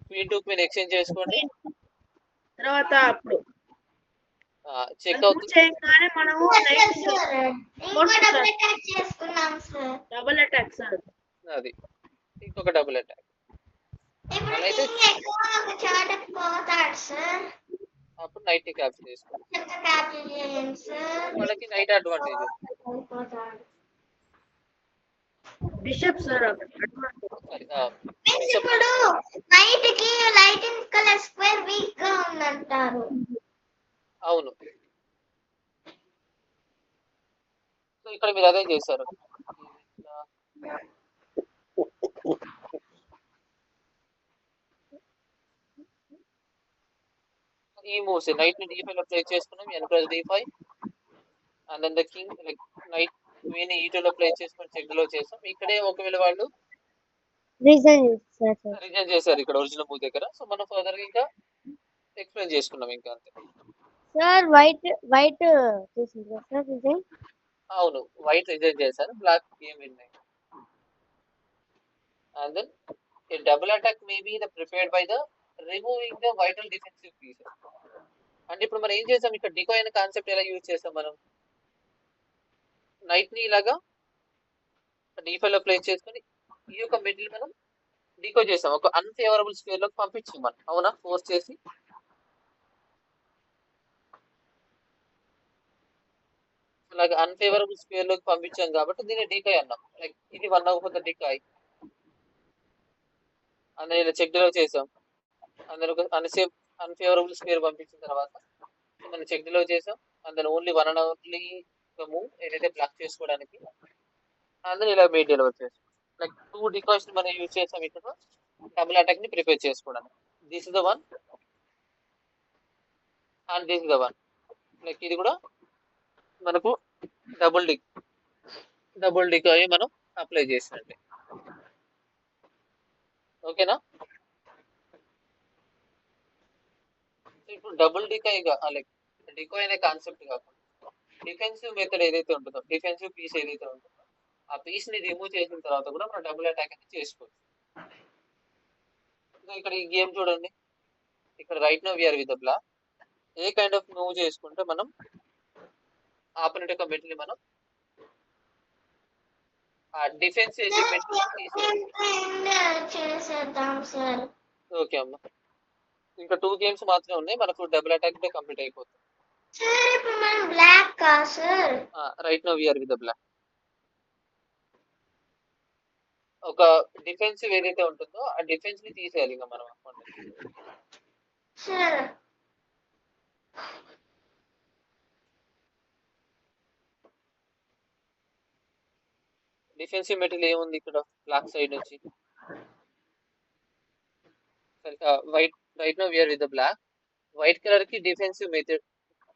B: Queen to queen exchange చేసుకోండి.
C: తర్వాత అప్పుడు
B: చెక్
C: అది
B: అవుతుంది.
C: చేయగానే మనము
A: ఇంకో డబుల్ అటాక్ చేసుకున్నాం సార్.
C: Double attack sir.
B: అది ఇంకొక డబుల్ అటాక్.
A: ఇప్పుడు
B: అలా అయితే
A: కింగ్ ఎక్కువ ఒక చాటకు పోతాడు సార్.
B: అప్పుడు నైట్ ని క్యాప్చర్ చేసుకోండి.
A: చెత్త క్యాప్చర్ చేయండి సార్.
B: వాళ్ళకి నైట్ అడ్వాంటేజ్.
A: పోతాడు.
C: బిషప్ సార్
A: ఇప్పుడు నైట్ కి లైటింగ్ కలర్ స్క్వేర్ వీక్ గా ఉందంటారు.
B: అవును. సో ఇక్కడ మీరు అదే చేశారు. ఈ మూవ్స్ నైట్ ని D5 లో ప్లే చేసుకున్నాం. N cross D5 and then the king like knight queen E2 లో ప్లేస్ చేసుకొని చెక్ లో చేసాం. ఇక్కడే ఒకవేళ వాళ్ళు
D: రీజన్ చేస్తారు సార్.
B: రిజైన్ చేశారు ఇక్కడ ఒరిజినల్ మూవ్ దగ్గర. సో మనం ఫర్దర్ ఇంకా ఎక్స్ప్లెయిన్ చేసుకున్నాం ఇంకా అంతే.
D: సార్ వైట్ చేసింది కదా సార్ రీజన్.
B: అవును, వైట్ రిజైన్ చేశారు, బ్లాక్ గేమ్ విన్ అయింది. And then a double attack may be the prepared by the removing the vital defensive pieces. అంటే ఇప్పుడు మనం ఏం చేసాం ఇక్కడ డికాయ్ అనే కాన్సెప్ట్ ఎలా యూజ్ చేసాం మనం, నైట్ ని ఇలాగా D5 లో ప్లేస్ చేసుకొని ఈ యొక్క మిడిల్ మనం డికాయ్ చేసాం, ఒక అన్ఫేవరబుల్ స్క్వేర్ లోకి పంపించాం మనం, అవునా, ఫోర్స్ చేసి. అలాగే అన్ఫేవరబుల్ స్క్వేర్ లోకి పంపించాం కాబట్టి దీన్ని డికాయ్ అన్నాం. లైక్ ఇది 1 అవ్వకపోతే డికాయ్. అందులో ఇలా చెక్ లో చేసాం, అందులో ఒక అన్ఫేవరబుల్ స్క్వేర్ పంపించిన తర్వాత మనం చెక్ లో చేసాం. అందులో ఓన్లీ 1 అండ్ ఓన్లీ మూవ్ ఏదైతే బ్లాక్ చేసుకోవడానికి, అందులో ఇలా మీట్ డెలివర్ చేసాం. లైక్ 2 డికాయ్స్ మనం యూజ్ చేసాం ఇక్కడ డబుల్ అటాక్ ని ప్రిపేర్ చేసుకోవడానికి. This is the one and this is the one. Like ఇది కూడా మనకు డబుల్ డికాయ్ మనం అప్లై చేసినట్టే. ఓకేనా? ఇప్పుడు డబుల్ డికాయ్ లైక్ డికాయ్ అనే కాన్సెప్ట్ కాకుండా డిఫెన్సివ్ మెథడ్ ఏదైతే ఉంటుందో, డిఫెన్సివ్ పీస్ ఏదైతే ఉంటుందో ఆ పీస్ ని రిమూవ్ చేసిన తర్వాత కూడా మనం డబుల్ అటాక్ అనేది చేసుకోవచ్చు. ఇక్కడ ఈ గేమ్ చూడండి, ఇక్కడ right now we're with the black. ఏ కైండ్ ఆఫ్ మూవ్ చేసుకుంటే మనం ఆపోనెంట్ యొక్క మెట్ ని మనం ఆ డిఫెన్స్ చేసి మెట్
A: చేసేద్దాం సార్.
B: ఓకే అమ్మా, ఇంకా 2 గేమ్స్ మాత్రమే ఉన్నాయి, మనకు డబుల్ అటాక్ కంప్లీట్ అయిపోతుంది.
A: సార్ ఇప్పుడు మనం బ్లాక్ కా sir?
B: Right now we're with the black. ఒక డిఫెన్సివ్ ఏదైతే ఉంటుందో ఆ డిఫెన్స్ ని తీసేయాలి ఇంకా మనం
A: సార్.
B: డిఫెన్సివ్ మెటీరియల్ ఏముంది ఇక్కడ బ్లాక్ సైడ్ నుంచి, white right now we're with the black. White colour కి డిఫెన్సివ్ మెథడ్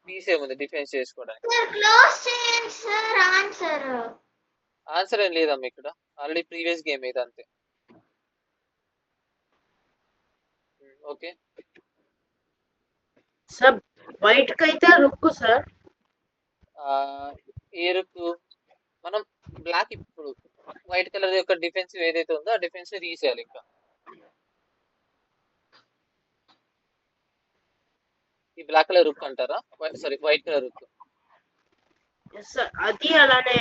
B: పీస్ ఏముంది డిఫెన్స్ చేసుకోవడానికి?
A: క్లోజ్ చేయండి సార్.
B: ఆన్సర్ ఏం లేదమ్మా ఇక్కడ, ఆల్రెడీ ప్రీవియస్ గేమ్ ఇది అంతే. ఓకే
C: సార్ వైట్ కి అయితే రుక్కు సార్.
B: ఏ రుక్కు? మనం బ్లాక్ ఇప్పుడు వైట్ కలర్ యొక్క డిఫెన్సివ్ ఏదైతే ఉందో ఆ డిఫెన్స్ ని తీసేయాలి ఇంకా. ఈ బ్లాక్ కలర్ రుక్ అంటారా? సారీ, వైట్ కలర్ రుక్.
C: సార్ అది అలానే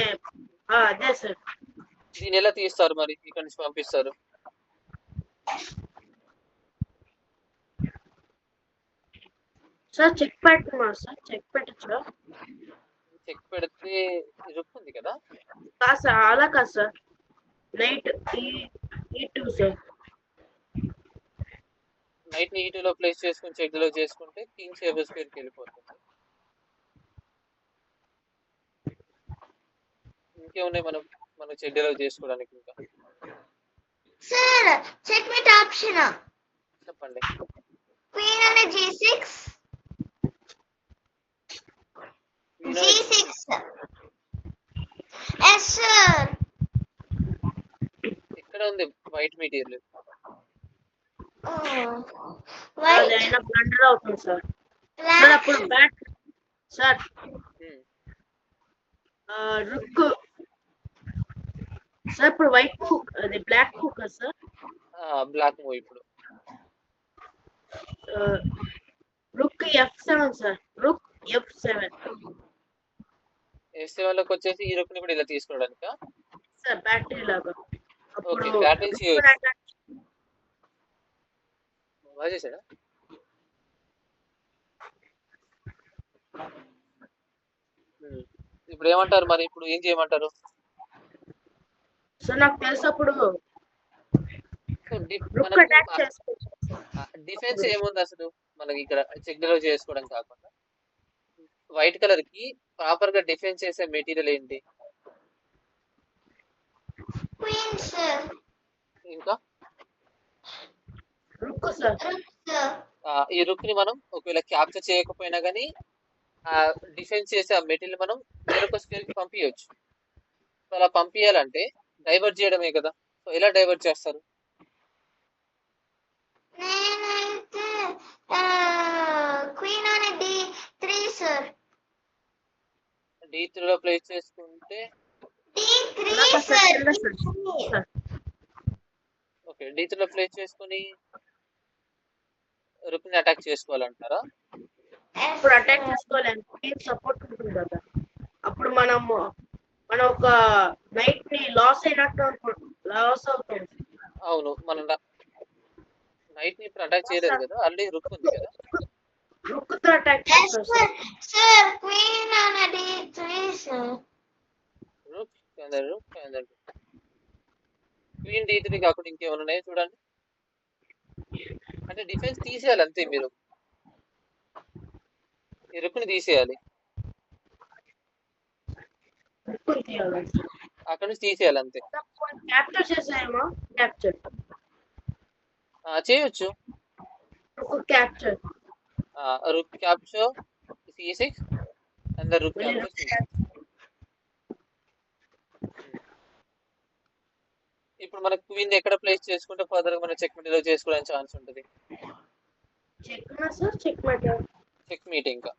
C: అదే సార్.
B: దీన్ని ఎలా తీస్తారు మరి, ఇక్కడ నుంచి పంపిస్తారు?
C: సార్ చెక్ పెట్టమా సార్, చెక్ పెట్టచ్చా?
B: చెక్ పెడితే రుక్ ఉంది కదా.
C: కాదు సార్, అలా కాదు sir, night E2 sir.
B: Night ని E2 లో ప్లేస్ చేసుకుని చెక్ లో చేసుకుంటే కింగ్ సేవర్ స్క్వేర్ కి వెళ్ళిపోతుంది. ఇంకేమున్నాయి మనం చెక్ లో చేసుకోవడానికి ఇంకా?
A: సార్ చెక్ మేట్ ఆప్షన్
B: చెప్పండి.
A: క్వీన్ అనే G6 ఎస్ సార్.
B: ఇక్కడ ఉంది వైట్ మెటీరియల్.
C: అది అయినా బ్లండర్ అవుతుంది సార్. సార్ అప్పుడు బ్యాట్ సార్ రుక్ సార్, ఇప్పుడు వైట్ కుక్ అది బ్లాక్ కుక్ సార్.
B: బ్లాక్ మూవ్ ఇప్పుడు
C: రుక్ F7 సార్, రుక్ F7
B: లోకి వచ్చేసి ఈ రుక్ ని కూడా ఇలా తీసుకోవడానికా
C: సార్, బ్యాటరీ లాగా.
B: ఓకే, బ్యాటిల్ చేయొచ్చు. బాగా చేశాడా? ఇప్పుడు ఏమంటారు మరి, ఇప్పుడు ఏం చేయమంటారు?
C: సార్ నాకు తెలుసు అప్పుడు
B: డిఫెన్స్ ఏముంది అసలు మనకి ఇక్కడ చెక్ లో చేసుకోవడం కాకుండా, వైట్ కలర్ కి ప్రాపర్ గా డిఫెన్స్ చేసే మెటీరియల్ ఏంటి? ఇంకా ఈ రుక్ ని మనం ఒకవేళ క్యాప్చర్ చేయకపోయినా కానీ ఆ డిఫెన్స్ చేసే ఆ మెటీరియల్ మనం వేరొక స్క్వేర్ కి పంపించవచ్చు. అలా పంపించాలంటే డైవర్ట్ చేయడమే కదా. సో ఎలా డైవర్ట్ చేస్తారు?
A: నేనైతే క్వీన్ అనే D3 సార్.
B: D3 లో ప్లేస్ చేసుకుంటే
A: D3
C: అలాగా సార్
A: సార్.
C: కింద సార్ సార్
B: ఓకే, D3 లో ప్లేస్ చేసుకుని రుక్ని అటాక్ చేసుకోవాలంటారా?
C: ఇప్పుడు అటాక్ చేసుకోలేము, క్వీన్ సపోర్ట్ ఉంటుంది కదా. అప్పుడు మనం ఒక నైట్ ని లాస్ అవుతాం.
B: అవును, మనం నైట్ ని ఇప్పుడు అటాక్ చేయలేదు కదా, ఆల్రెడీ రుక్ ఉంది కదా.
C: రుక్కుతో అటాక్ చేస్తాం సార్.
A: సార్ క్వీన్ అనే D3 సార్.
B: రుక్ క్వీన్ D3 కాకుండా ఇంకేమైనా ఉన్నాయో చూడండి. అంటే డిఫెన్స్ తీసేయాలి అంతే, మీరు ఈ రుక్ని తీసేయాలి,
C: రుక్కుని తీయాలి
B: అక్కడ నుంచి తీసేయాలి అంతే.
C: క్యాప్చర్ చేసాయేమో, క్యాప్చర్
B: చేయొచ్చు.
C: Rook capture
B: rook capture C6 and the rook capture C6. ఇప్పుడు మన క్వీన్ ఎక్కడ ప్లేస్ చేసుకుంటే ఫర్దర్ గా మన చెక్ మీట్ చేసుకోవడానికి ఛాన్స్ ఉంటుంది. చెక్ మీట్ ఇంకా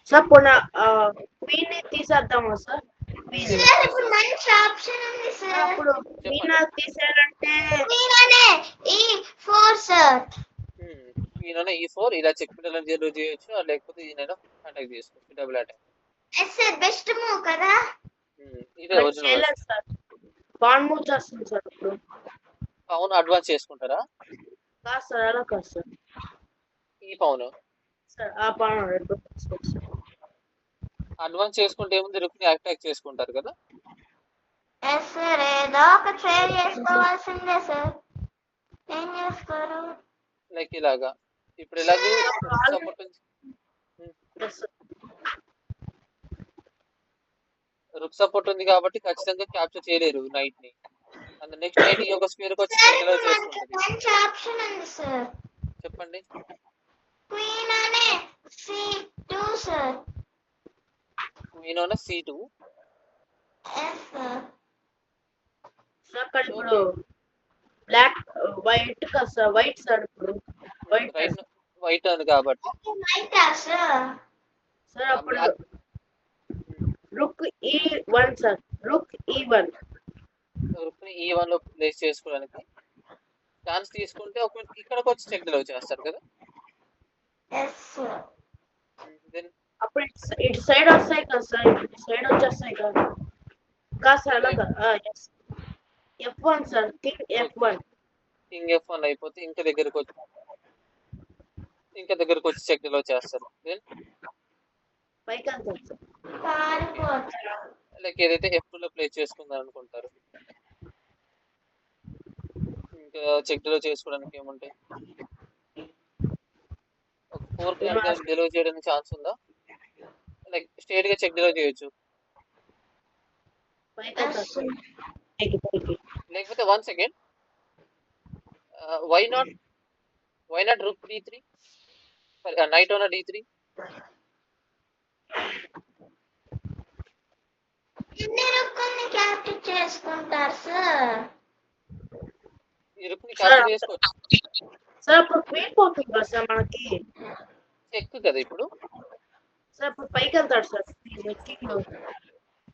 C: సార్ పోనీ క్వీన్ ని తీసేద్దామా సార్?
A: సార్ ఇప్పుడు మంచి ఆప్షన్ ఉంది సార్.
C: అప్పుడు క్వీన్ తీసేయాలంటే
A: క్వీన్ అనే E4 సార్.
B: క్వీన్ అనే E4 ఇలా చెక్ మీట్ చేయొచ్చు, లేకపోతే ఈయన అటాక్ చేసుకోవచ్చు, double attack.
A: Sir best move కదా.
B: ఇదే ఒరిజినల్.
C: చేయలేదు సార్, పాన్ మూవ్ చేస్తుంది సార్. ఇప్పుడు
B: పౌన్ అడ్వాన్స్ చేసుకుంటారా?
C: కాదు సార్, అలా కాదు సార్.
B: ఈ పౌన్
C: సార్ ఆ పాన్
B: అడ్వాన్స్ చేసుకుంటే ఏముంది, రుక్ని అటాక్ చేసుకుంటారు కదా.
A: సార్ ఏదో ఒక ట్రై చేసుకోవాల్సిందే సార్. ఏం చేస్తారు?
B: లైక్ ఇలాగా ఇప్పుడు ఎలాగో సపోర్ట్ రుక్ సపోర్ట్ ఉంది కాబట్టి ఖచ్చితంగా క్యాప్చర్ చేయలేరు నైట్ ని. అండ్ నెక్స్ట్ నైట్ ఈ ఒక స్క్వేర్ వచ్చి సెటిల్ చేసుకుంటది.
A: మంచి ఆప్షన్ ఉంది సార్.
B: చెప్పండి.
A: క్వీన్ అనే C2 సార్.
B: క్వీన్ అనే C2.
A: సార్
C: సార్ ఇప్పుడు బ్లాక్ వైట్ కదా సార్, వైట్ సార్. ఇప్పుడు
B: వైట్ అని కాబట్టి
A: వైటా సార్.
C: సార్ అప్పుడు రుక్ E1 సార్, రుక్ E1
B: రుక్ని E1 లో ప్లేస్ చేసుకోవడానికి ఛాన్స్ తీసుకుంటే ఒకవేళ ఇక్కడికి వచ్చి చెక్ డెలివర్ చేస్తారు కదా. దెన్
C: అప్పుడు ఇటు సైడ్ వస్తాయి కదా సార్, ఇటు సైడ్ వచ్చేస్తాయి కదా. కాదు సార్ అలాగా. F1 sir, king F1.
B: King F1 అయిపోతే ఇంకా దగ్గరకు వచ్చి చెక్ డెలివర్ చేస్తారు. దెన్
C: పైకి వెళ్తారు సార్.
B: లైక్ ఏదైతే F2 లో ప్లేస్ చేసుకుందాం అనుకుంటారు. ఇంకా చెక్ డెలివర్ చేసుకోవడానికి ఏముంటాయి, ఒక 4 కార్డ్ డెలివర్ చేయడానికి ఛాన్స్ ఉందా? లైక్ స్ట్రేట్ గా చెక్ డెలివర్ చేయొచ్చు, లేకపోతే 1 second, why not rook D3, knight on D3.
A: ఎన్ని రుక్కుల్ని క్యాప్చర్ చేసుకుంటారు సార్?
B: ఈ రుక్ని క్యాప్చర్ చేసుకోవచ్చు
C: సార్. అప్పుడు క్వీన్ పోతుంది కదా సార్ మనకి,
B: చెక్ కదా ఇప్పుడు.
C: సార్ అప్పుడు పైకి వెళ్తాడు సార్,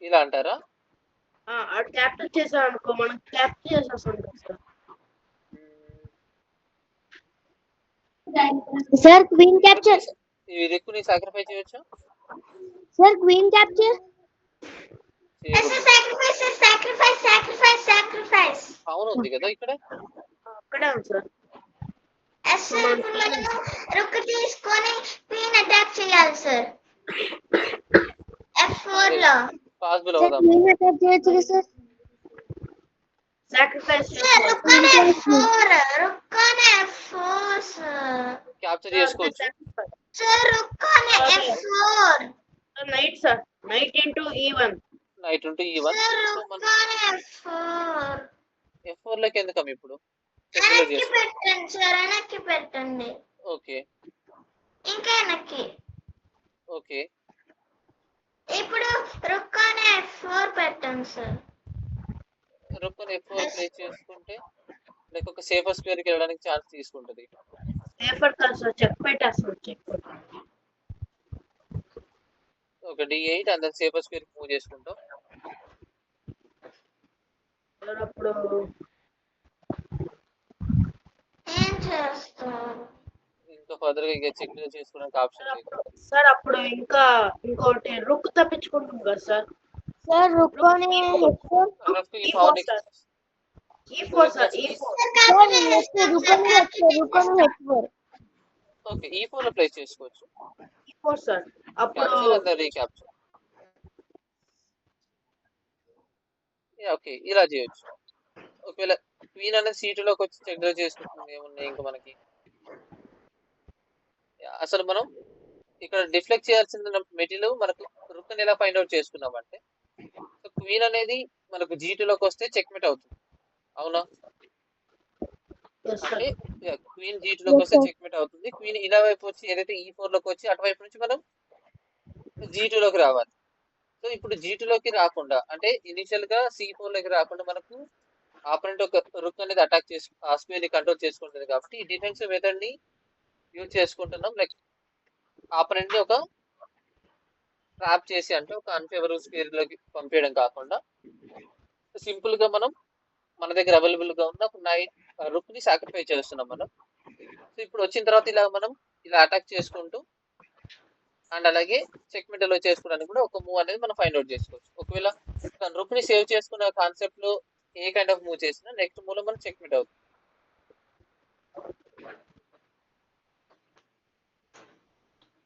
B: ఇలా అంటారా?
C: అటు క్యాప్చర్ చేసాం అనుకో, మనం క్యాప్చర్ చేసేస్తాం సార్.
D: Sir queen capture.
B: ఈ రుక్ని సాక్రిఫైస్ చేయొచ్చా?
D: Sir queen capture.
A: సాక్రిఫైస్.
B: అవును ఉంది కదా ఇక్కడ.
C: అక్కడే ఉంది సార్.
A: రుక్ తీసుకొని క్వీన్ అటాక్ చేయాలి సార్. F4 లో
B: పాసిబుల్
D: సార్
B: అవుదాం.
D: క్వీన్ అటాక్ చేయొచ్చు కదా సార్.
C: సాక్రిఫైస్
A: సార్ రుక్ అనే F4 సార్.
B: క్యాప్చర్ చేసుకోవచ్చు.
A: సార్ రుక్ అనే F4
C: night sir, knight into E1.
B: Night ఉంటూ E1.
A: రుక్ అనే F4
B: F4 లోకి ఎందుకం ఇప్పుడు?
A: వెనక్కి పెట్టండి సార్, వెనక్కి పెట్టండి.
B: ఓకే,
A: ఇంకా వెనక్కి.
B: ఓకే.
A: ఇప్పుడు రుక్ అనే F4 పెట్టండి సార్.
B: రుక్కుని F4 ప్లేస్ చేసుకుంటే లైక్ ఒక సేఫర్ స్క్వేర్కి వెళ్ళడానికి ఛాన్స్ తీసుకుంటుంది.
C: పేపర్ కాదు సార్, చెక్ పెట్టేస్తాను, చెక్.
B: ఒక D8 అండ్ సేఫర్ స్క్వేర్కి మూవ్ చేసుకుంటాం.
C: సార్ అప్పుడు
A: ఏం చేస్తారు?
B: ఇంకా ఫర్దర్గా ఇక చెక్ చేసుకోవడానికి ఆప్షన్ లేదు.
C: సార్ అప్పుడు ఇంకా ఇంకోటి రుక్ తప్పించుకుంటుంది కదా సార్.
D: సార్ రుక్ అనే F4
B: rook
C: E4 sir, E4 sir, E4.
D: Sir rook అనే F4
B: ఓకే, E4 లో ప్లేస్ చేసుకోవచ్చు.
C: E4 sir. అప్పుడు
B: క్యాప్చర్ అండ్ రీక్యాప్చర్. ఓకే, ఇలా చేయొచ్చు. ఒకవేళ క్వీన్ అనేది C2 లోకి వచ్చి చెక్ డ్రా చేసుకుంటుంది ఏమున్నాయి ఇంకా మనకి. అసలు మనం ఇక్కడ డిఫ్లెక్ట్ చేయాల్సిన మెటీరియల్ మనకు రుక్ని ఎలా ఫైండ్ అవుట్ చేసుకున్నామంటే, క్వీన్ అనేది మనకు G2 లోకి వస్తే చెక్మేట్ అవుతుంది, అవునా?
C: yes, sir.
B: అంటే క్వీన్ G2 లోకి వస్తే చెక్మేట్ అవుతుంది. క్వీన్ ఇలా వైపు వచ్చి ఏదైతే E4 లోకి వచ్చి అటువైపు నుంచి మనం G2 లోకి రావాలి. సో ఇప్పుడు G2 లోకి రాకుండా, అంటే ఇనిషియల్ గా C4 లోకి రాకుండా మనకు ఆపరెంట్ ఒక రుక్ అనేది అటాక్ చేసి ఆ స్క్వేర్ ని కంట్రోల్ చేసుకుంటుంది. కాబట్టి ఈ డిఫెన్సివ్ మెథడ్ ని యూజ్ చేసుకుంటున్నాం. లైక్ ఆపరెంట్ ని ఒక ట్రాప్ చేసి, అంటే ఒక అన్ఫేవరబుల్ స్క్వేర్ లోకి పంపించడం కాకుండా సింపుల్ గా మనం మన దగ్గర అవైలబుల్ గా ఉన్న రుక్ ని సాక్రిఫైస్ చేస్తున్నాం మనం. సో ఇప్పుడు వచ్చిన తర్వాత ఇలా మనం ఇలా అటాక్ చేసుకుంటూ అండ్ అలాగే చెక్ మెటల్ చేసుకోవడానికి కూడా ఒక మూవ్ అనేది మనం ఫైండ్ అవుట్ చేసుకోవచ్చు. ఒకవేళ రుక్ ని సేవ్ చేసుకున్న కాన్సెప్ట్ లో ఏ కైండ్ ఆఫ్ మూవ్ చేసినా నెక్స్ట్ మూవ్ లో మనం చెక్ మెట్ అవుతుంది.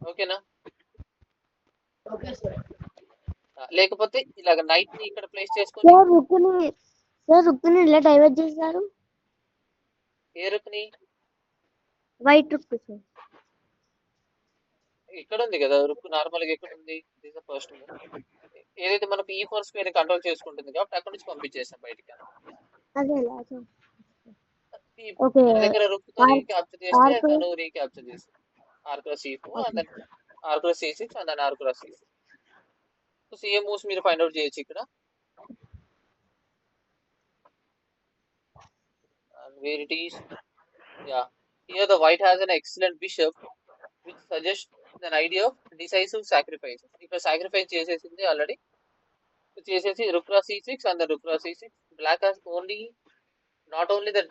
B: ఓకేనా?
C: Okay sir.
B: లేకపోతే ఇలాగ నైట్ ని ఇక్కడ ప్లేస్ చేసుకొని
D: సార్ రుక్ ని ఇలా డైవర్ట్ చేశారు.
B: ఏ రుక్ ని?
D: వైట్ రుక్ సార్.
B: ఇక్కడ ఉంది కదా రుక్, నార్మల్ గా ఎక్కడ ఉంది? This the first move. ఏదైతే మనకు E4 స్క్వేర్ ని కంట్రోల్ చేసుకుంటుంది కాబట్టి అక్కడ నుంచి పంపించేసాం బయటికి.
D: అదే
B: మన దగ్గర రుక్ తో రీక్యాప్చర్ చేస్తే తను రీక్యాప్చర్ చేస్తుంది R+C4 and then R+C6 and then R+C6. So same moves మీరు ఫైండ్ అవుట్ చేయొచ్చు ఇక్కడ. And where it is, yeah, here the white has an excellent bishop which suggests an idea of decisive sacrifice. ఇక్కడ sacrifice చేసేసింది already. చేసేసి Rook+C6 and the Rook+C6. Black has not only the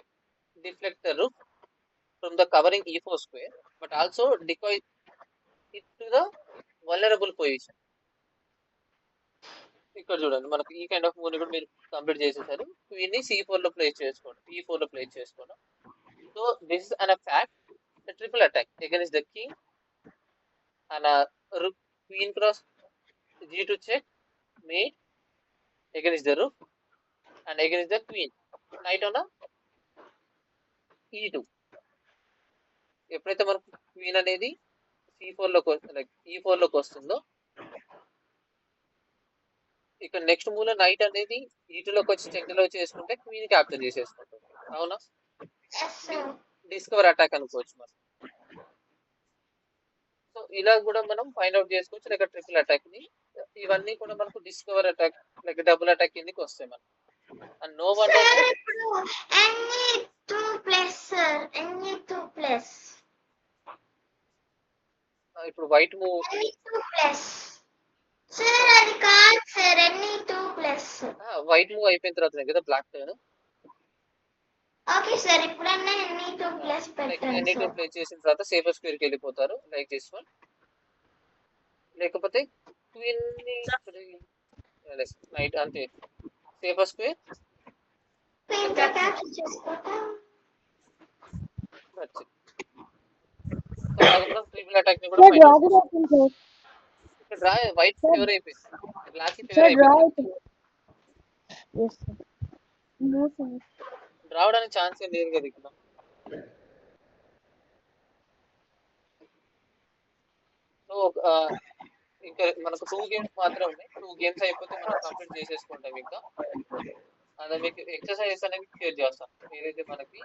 B: deflect the rook from the covering E4 square but also decoy it to the vulnerable position. ఇక్కడ చూడండి మనకు ఈ kind of move ని కూడా మీరు కంప్లీట్ చేసేసారు. క్వీన్ ని C4 లో ప్లేస్ చేసుకోండి, E4 లో ప్లేస్ చేసుకోండి. So this is an fact triple attack against the king and rook queen cross G2 check mate against the rook and against the queen knight on E2. ఎప్పుడైతే మనకు queen అనేది C4 లోకి like E4 లోకి వస్తుందో, ఇక్కడ next move లో night అనేది E2 లోకి వచ్చి చెక్లో చేసుకుంటే క్వీన్ క్యాప్చర్ చేసేసుకుంటుంది, అవునా? డిస్కవర్ అటాక్ అనుకోవచ్చు మనం. సో ఇలా కూడా మనం ఫైండ్ అవుట్ చేసుకోవచ్చు, లేక ట్రిపుల్ అటాక్ ని. ఇవన్నీ కూడా మనకు డిస్కవర్ అటాక్ లేక డబుల్ అటాక్ కిందకి వస్తాయి మనకు. అండ్ నో వన్ ఇప్పుడు వైట్ మూవ్ వైట్ మూవ్ అయిపోయిన తర్వాత కదా బ్లాక్ టర్న్.
A: ఓకే సార్, ఇప్పుడన్నా N2 ప్లస్ పెట్టండి
B: N2
A: సార్.
B: ప్లే చేసిన తర్వాత సేఫర్ స్క్వేర్ కి వెళ్ళిపోతారు లైక్ దిస్ వన్. లేకపోతే క్వీన్ ని నైట్ అంతే సేఫర్ స్క్వేర్
A: క్వీన్ తో క్యాప్చర్ చేసుకోవటం.
B: ట్రిపుల్ అటాక్ ని కూడా
D: సార్ డ్రా కూడా అవుతుంది సార్.
B: ఇక్కడ డ్రా వైట్ ఫేవర్ అయిపోయింది, బ్లాక్ కి ఫేవర్
D: సార్ డ్రా
B: అయిపోయింది.
D: అవుతుంది. Yes sir. No sir.
B: Draw అవడానికి ఛాన్స్ ఏం లేదు కదా ఇక్కడ. సో ఇంకా మనకు 2 గేమ్స్ మాత్రం ఉన్నాయి. 2 గేమ్స్ అయిపోతే మనం కంప్లీట్ చేసేసుకుంటాం. ఇంకా అదే మీకు ఎక్సర్సైజెస్ అనేది షేర్ చేస్తాం. ఏదైతే మనకి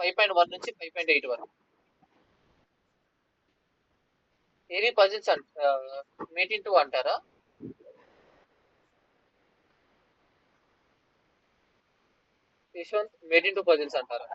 B: 5.1 నుంచి 5.8 వరకు. ఏవి పజిల్స్ మేట్ ఇన్ టూ అంటారా? Yashwant mate in two puzzles అంటారా?